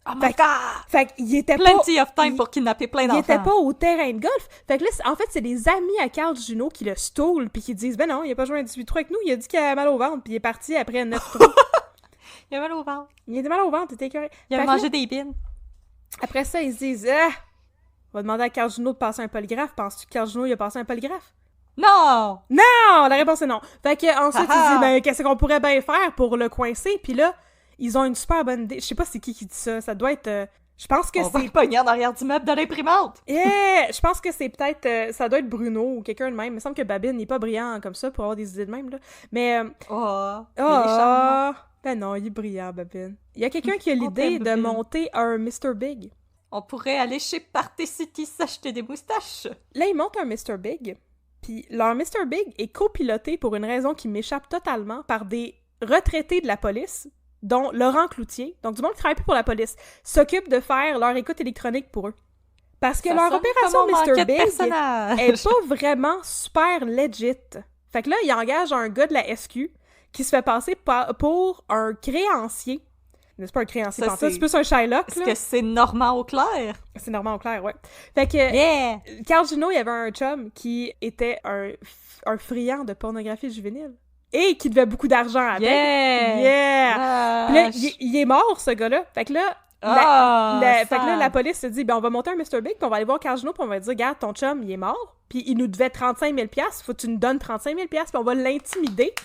Oh my God! Fait qu'il était Plenty of time pour kidnapper plein d'enfants. Il était pas au terrain de golf. Fait que là, en fait, c'est des amis à Carl Junot qui le stole puis qui disent « Ben non, il a pas joué un 18 trous avec nous. Il a dit qu'il avait mal au ventre puis il est parti après un 9 trous. » Il a mal au ventre. Il a mal au ventre, t'es écœuré. Il a mangé des bines. Après ça, ils se disent « Ah! On va demander à Carl Juno de passer un polygraphe. Penses-tu que Carl Juno, il a passé un polygraphe? » Non! Non! La réponse est non. Fait que ensuite, ils disent « Ben, qu'est-ce qu'on pourrait bien faire pour le coincer? » Puis là, ils ont une super bonne idée. Je sais pas c'est qui dit ça. Ça doit être... je pense que on va le pogner en arrière du meuble de l'imprimante! Yeah! Je pense que c'est peut-être... ça doit être Bruno ou quelqu'un de même. Il me semble que Babine n'est pas brillant comme ça pour avoir des idées de même, là. Mais... Ben non, il est brillant, Babine. Il y a quelqu'un qui a l'idée de monter un Mr. Big. On pourrait aller chez Party City s'acheter des moustaches. Là, ils montent un Mr. Big. Puis leur Mr. Big est copiloté pour une raison qui m'échappe totalement par des retraités de la police, dont Laurent Cloutier, donc du monde qui travaille plus pour la police, s'occupe de faire leur écoute électronique pour eux. Parce que leur opération Mr. Big est pas vraiment super legit. Fait que là, ils engagent un gars de la SQ qui se fait passer pour un créancier. N'est-ce pas un créancier pantoute? C'est plus un Shylock, Est-ce que c'est Normand Auclair? C'est Normand Auclair, ouais. Fait que... Carl Juno, il y avait un chum qui était un friand de pornographie juvénile. Et qui devait beaucoup d'argent avec. Yeah! Puis là, il est mort, ce gars-là. Fait que là... la police se dit, ben on va monter un Mr. Big, puis on va aller voir Carl Juno, puis on va dire, regarde, ton chum, il est mort, puis il nous devait 35 000 $, faut que tu nous donnes 35 000 $, puis on va l'intimider,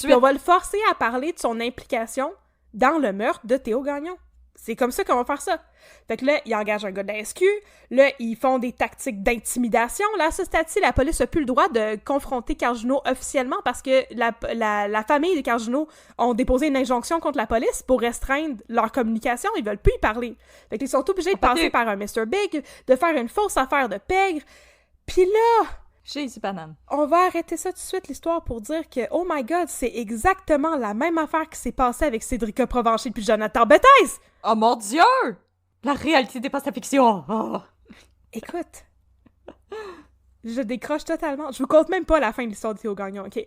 puis on va le forcer à parler de son implication dans le meurtre de Théo Gagnon. C'est comme ça qu'on va faire ça. Fait que là, ils engagent un gars de la SQ, là, ils font des tactiques d'intimidation. Là, à ce stade-ci, la police n'a plus le droit de confronter Carl Juno officiellement parce que la famille de Carl Juno ont déposé une injonction contre la police pour restreindre leur communication. Ils veulent plus y parler. Fait qu'ils sont obligés de passer par un Mr. Big, de faire une fausse affaire de pègre. Puis là... Jésus banane. On va arrêter ça tout de suite, l'histoire, pour dire que, oh my god, c'est exactement la même affaire qui s'est passée avec Cédrica Provencher puis Jonathan Bethes! Oh mon Dieu! La réalité dépasse la fiction! Oh. Écoute, je décroche totalement. Je vous compte même pas la fin de l'histoire de Théo Gagnon, ok?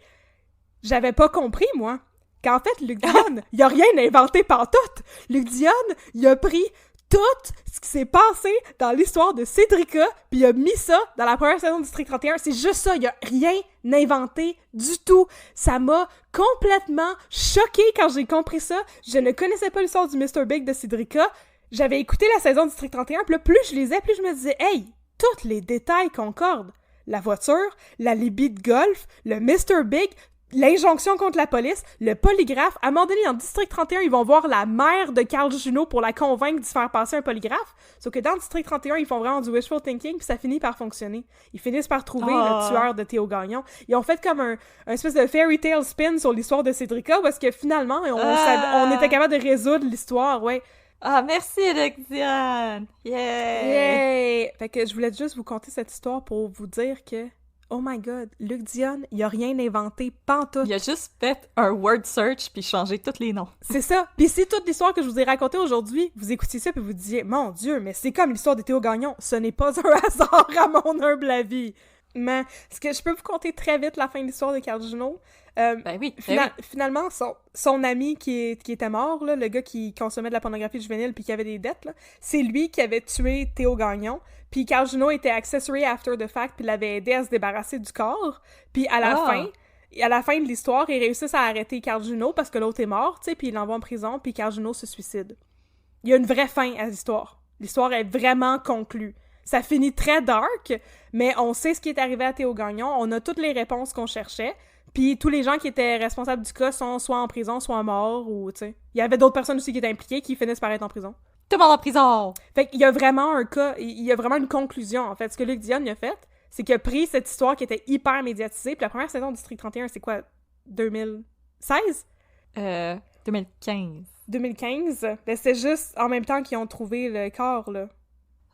J'avais pas compris, moi, qu'en fait, Luc Dionne, il a rien inventé pantoute! Luc Dionne, il a pris tout ce qui s'est passé dans l'histoire de Cédrica, puis il a mis ça dans la première saison de District 31. C'est juste ça, il a rien inventé du tout. Ça m'a complètement choquée quand j'ai compris ça. Je ne connaissais pas l'histoire du Mr. Big de Cédrica. J'avais écouté la saison de District 31, puis là, plus je lisais, plus je me disais, hey, tous les détails concordent. La voiture, la libye de golf, le Mr. Big, l'injonction contre la police, le polygraphe. À un moment donné, dans District 31, ils vont voir la mère de Carl Juno pour la convaincre de se faire passer un polygraphe. Sauf que dans District 31, ils font vraiment du wishful thinking, puis ça finit par fonctionner. Ils finissent par trouver le tueur de Théo Gagnon. Ils ont fait comme un espèce de fairy tale spin sur l'histoire de Cédrica, parce que finalement, on était capable de résoudre l'histoire, ouais. Ah, merci, Luc Dionne! Yay! Fait que je voulais juste vous conter cette histoire pour vous dire que oh my god, Luc Dionne, il a rien inventé, pantoute. Il a juste fait un word search puis changé tous les noms. C'est ça. Puis c'est toute l'histoire que je vous ai racontée aujourd'hui. Vous écoutiez ça puis vous disiez, mon Dieu, mais c'est comme l'histoire de Théo Gagnon. Ce n'est pas un hasard à mon humble avis. Mais est-ce que je peux vous conter très vite la fin de l'histoire de Carl Juno? Ben oui. Finalement, son ami qui était mort, là, le gars qui consommait de la pornographie juvénile puis qui avait des dettes, là, c'est lui qui avait tué Théo Gagnon. Puis Carl Juno était accessory after the fact puis l'avait aidé à se débarrasser du corps. Puis à la fin de l'histoire, ils réussissent à arrêter Carl Juno parce que l'autre est mort, tu sais, puis ils l'envoient en prison puis Carl Juno se suicide. Il y a une vraie fin à l'histoire. L'histoire est vraiment conclue. Ça finit très dark, mais on sait ce qui est arrivé à Théo Gagnon, on a toutes les réponses qu'on cherchait, puis tous les gens qui étaient responsables du cas sont soit en prison, soit morts, ou tu sais. Il y avait d'autres personnes aussi qui étaient impliquées qui finissent par être en prison. Tout le monde en prison! Fait qu'il y a vraiment un cas, il y a vraiment une conclusion, en fait. Ce que Luc Dionne a fait, c'est qu'il a pris cette histoire qui était hyper médiatisée, puis la première saison de District 31, c'est quoi? 2016? 2015. 2015? Ben c'est juste en même temps qu'ils ont trouvé le corps, là.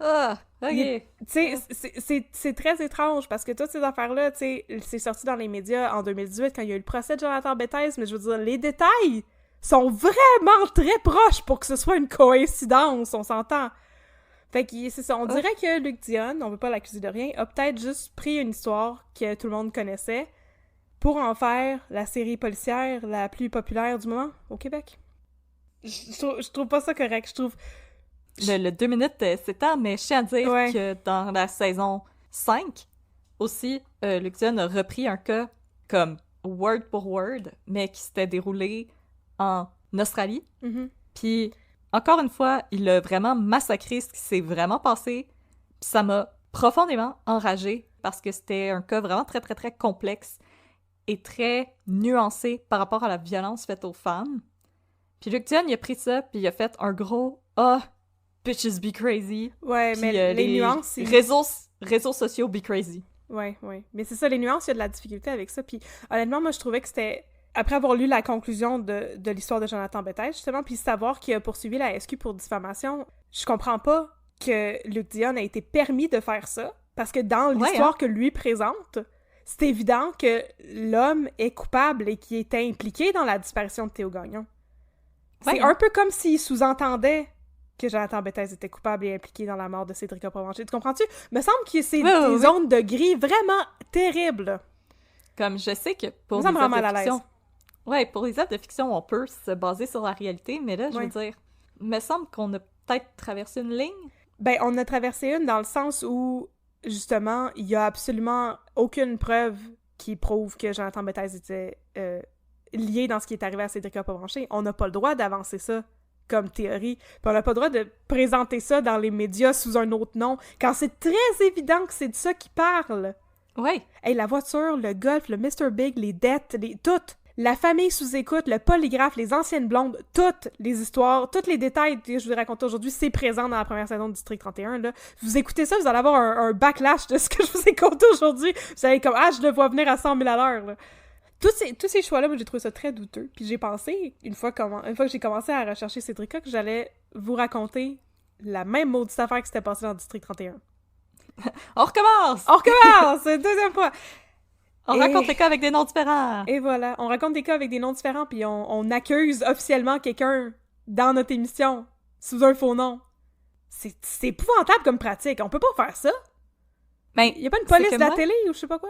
Ah, ok. Tu sais, c'est très étrange parce que toutes ces affaires-là, tu sais, c'est sorti dans les médias en 2018 quand il y a eu le procès de Jonathan Bethes, mais je veux dire, les détails sont vraiment très proches pour que ce soit une coïncidence, on s'entend. Fait que c'est ça, on dirait que Luc Dionne, on veut pas l'accuser de rien, a peut-être juste pris une histoire que tout le monde connaissait pour en faire la série policière la plus populaire du moment au Québec. Je trouve pas ça correct, je trouve... Le 2 minutes, c'est tard, mais je tiens à dire que dans la saison 5, aussi, Luc Dionne a repris un cas comme word pour word, mais qui s'était déroulé en Australie. Mm-hmm. Puis, encore une fois, il a vraiment massacré ce qui s'est vraiment passé. Puis ça m'a profondément enragée parce que c'était un cas vraiment très, très, très complexe et très nuancé par rapport à la violence faite aux femmes. Puis Luke Dion, il a pris ça, puis il a fait un gros « Ah, bitches be crazy ». Ouais, puis, mais les nuances... Réseaux sociaux be crazy. Ouais. Mais c'est ça, les nuances, il y a de la difficulté avec ça. Puis honnêtement, moi, je trouvais que c'était... Après avoir lu la conclusion de l'histoire de Jonathan Bethesda, justement, puis savoir qu'il a poursuivi la SQ pour diffamation, je comprends pas que Luke Dion a été permis de faire ça, parce que dans l'histoire que lui présente, c'est évident que l'homme est coupable et qu'il était impliqué dans la disparition de Théo Gagnon. C'est un peu comme s'il sous-entendait que Jonathan Bethesda était coupable et impliqué dans la mort de Cédrica Provencher. Tu comprends-tu? Me semble que c'est des zones de gris vraiment terribles. Comme je sais que pour les œuvres de fiction... Ouais, pour les œuvres de fiction, on peut se baser sur la réalité, mais là, je veux dire, me semble qu'on a peut-être traversé une ligne. Ben, on a traversé une dans le sens où, justement, il y a absolument aucune preuve qui prouve que Jonathan Bethesda était lié dans ce qui est arrivé à Cédrica Provencher. On n'a pas le droit d'avancer ça comme théorie. Puis on n'a pas le droit de présenter ça dans les médias sous un autre nom, quand c'est très évident que c'est de ça qu'ils parlent. Ouais. Hey, la voiture, le golf, le Mr. Big, les dettes, toutes. La famille sous écoute, le polygraphe, les anciennes blondes, toutes les histoires, tous les détails que je vous raconte aujourd'hui, c'est présent dans la première saison de District 31, là. Vous écoutez ça, vous allez avoir un backlash de ce que je vous ai conté aujourd'hui. Vous allez comme, je le vois venir à 100 000 à l'heure, là. Tous ces choix-là, moi, j'ai trouvé ça très douteux. Puis j'ai pensé, une fois que j'ai commencé à rechercher Cédrica, que j'allais vous raconter la même maudite affaire qui s'était passée dans District 31. On recommence! Deuxième fois! On raconte les cas avec des noms différents! Et voilà, on raconte des cas avec des noms différents, puis on accuse officiellement quelqu'un dans notre émission sous un faux nom. C'est épouvantable comme pratique, on peut pas faire ça! Ben, y a pas une police de la télé ou je sais pas quoi?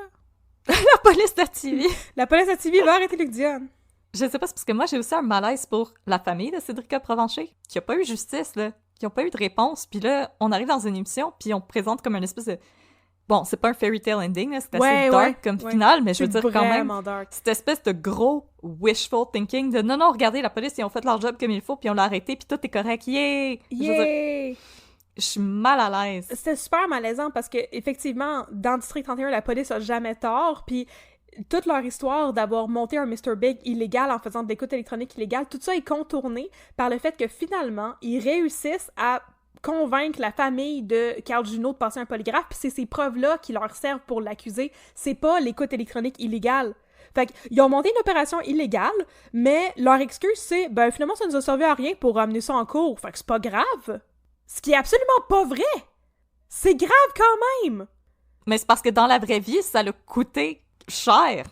La police de la TV! La police de la TV va arrêter Luc Dion! Je sais pas, c'est parce que moi j'ai aussi un malaise pour la famille de Cédrica Provencher, qui a pas eu justice, là, qui ont pas eu de réponse, puis là, on arrive dans une émission, puis on présente comme une espèce de... Bon, c'est pas un fairy tale ending, là, c'est assez dark comme finale, mais je veux dire quand même, cette espèce de gros wishful thinking de non, regardez, la police, ils ont fait leur job comme il faut, puis on l'a arrêté, puis tout est correct, yay! Je suis mal à l'aise. C'était super malaisant parce que effectivement, dans District 31, la police a jamais tort, puis toute leur histoire d'avoir monté un Mr. Big illégal en faisant de l'écoute électronique illégale, tout ça est contourné par le fait que finalement, ils réussissent à convaincre la famille de Carl Juneau de passer un polygraphe, puis c'est ces preuves-là qui leur servent pour l'accuser. C'est pas l'écoute électronique illégale. Fait qu'ils ont monté une opération illégale, mais leur excuse, c'est « Ben, finalement, ça nous a servi à rien pour ramener ça en cours, fait que c'est pas grave. » Ce qui est absolument pas vrai! C'est grave quand même! Mais c'est parce que dans la vraie vie, ça l'a coûté cher.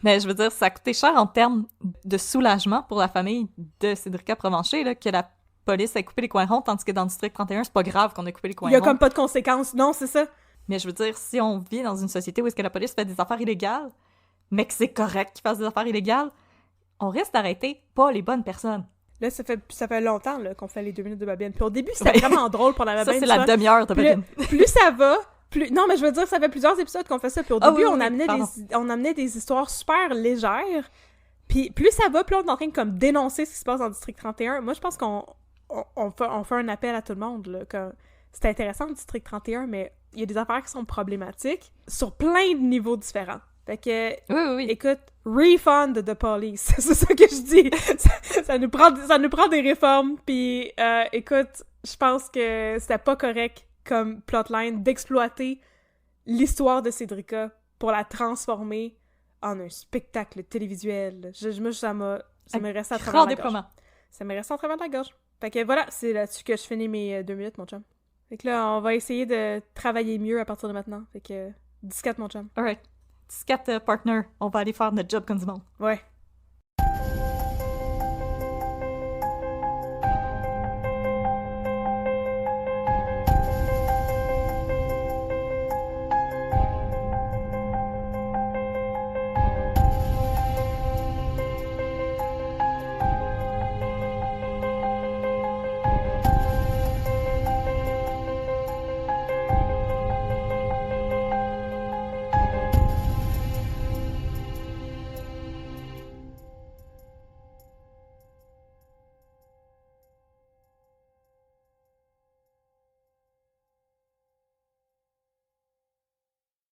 Mais je veux dire, ça a coûté cher en termes de soulagement pour la famille de Cédrica Provencher, là, que la police a coupé les coins ronds, tandis que dans le District 31, c'est pas grave qu'on ait coupé les coins ronds. Il y a comme pas de conséquences. Non, c'est ça. Mais je veux dire, si on vit dans une société où est-ce que la police fait des affaires illégales, mais que c'est correct qu'ils fassent des affaires illégales, on risque d'arrêter pas les bonnes personnes. Là, ça fait longtemps là, qu'on fait les 2 minutes de Babine. Puis au début, c'était vraiment drôle pour la Babine. Ça, c'est la demi-heure de Babine. Plus ça va, plus... Non, mais je veux dire, ça fait plusieurs épisodes qu'on fait ça. Puis au début, on amenait des histoires super légères. Puis plus ça va, plus on est en train de comme dénoncer ce qui se passe dans le District 31. Moi, je pense qu'on fait un appel à tout le monde. Là, c'est intéressant, le District 31, mais il y a des affaires qui sont problématiques sur plein de niveaux différents. Fait que, oui. Écoute, refund the police. C'est ça que je dis. ça nous prend des réformes. Puis, écoute, je pense que c'était pas correct comme plotline d'exploiter l'histoire de Cédrica pour la transformer en un spectacle télévisuel. Ça me reste à travers la gorge. Ça me reste à travers la gorge. Fait que voilà, c'est là-dessus que je finis mes 2 minutes, mon chum. Fait que là, on va essayer de travailler mieux à partir de maintenant. Fait que 14, mon chum. Alright. 14 partner, on va aller faire notre job comme du monde. Ouais.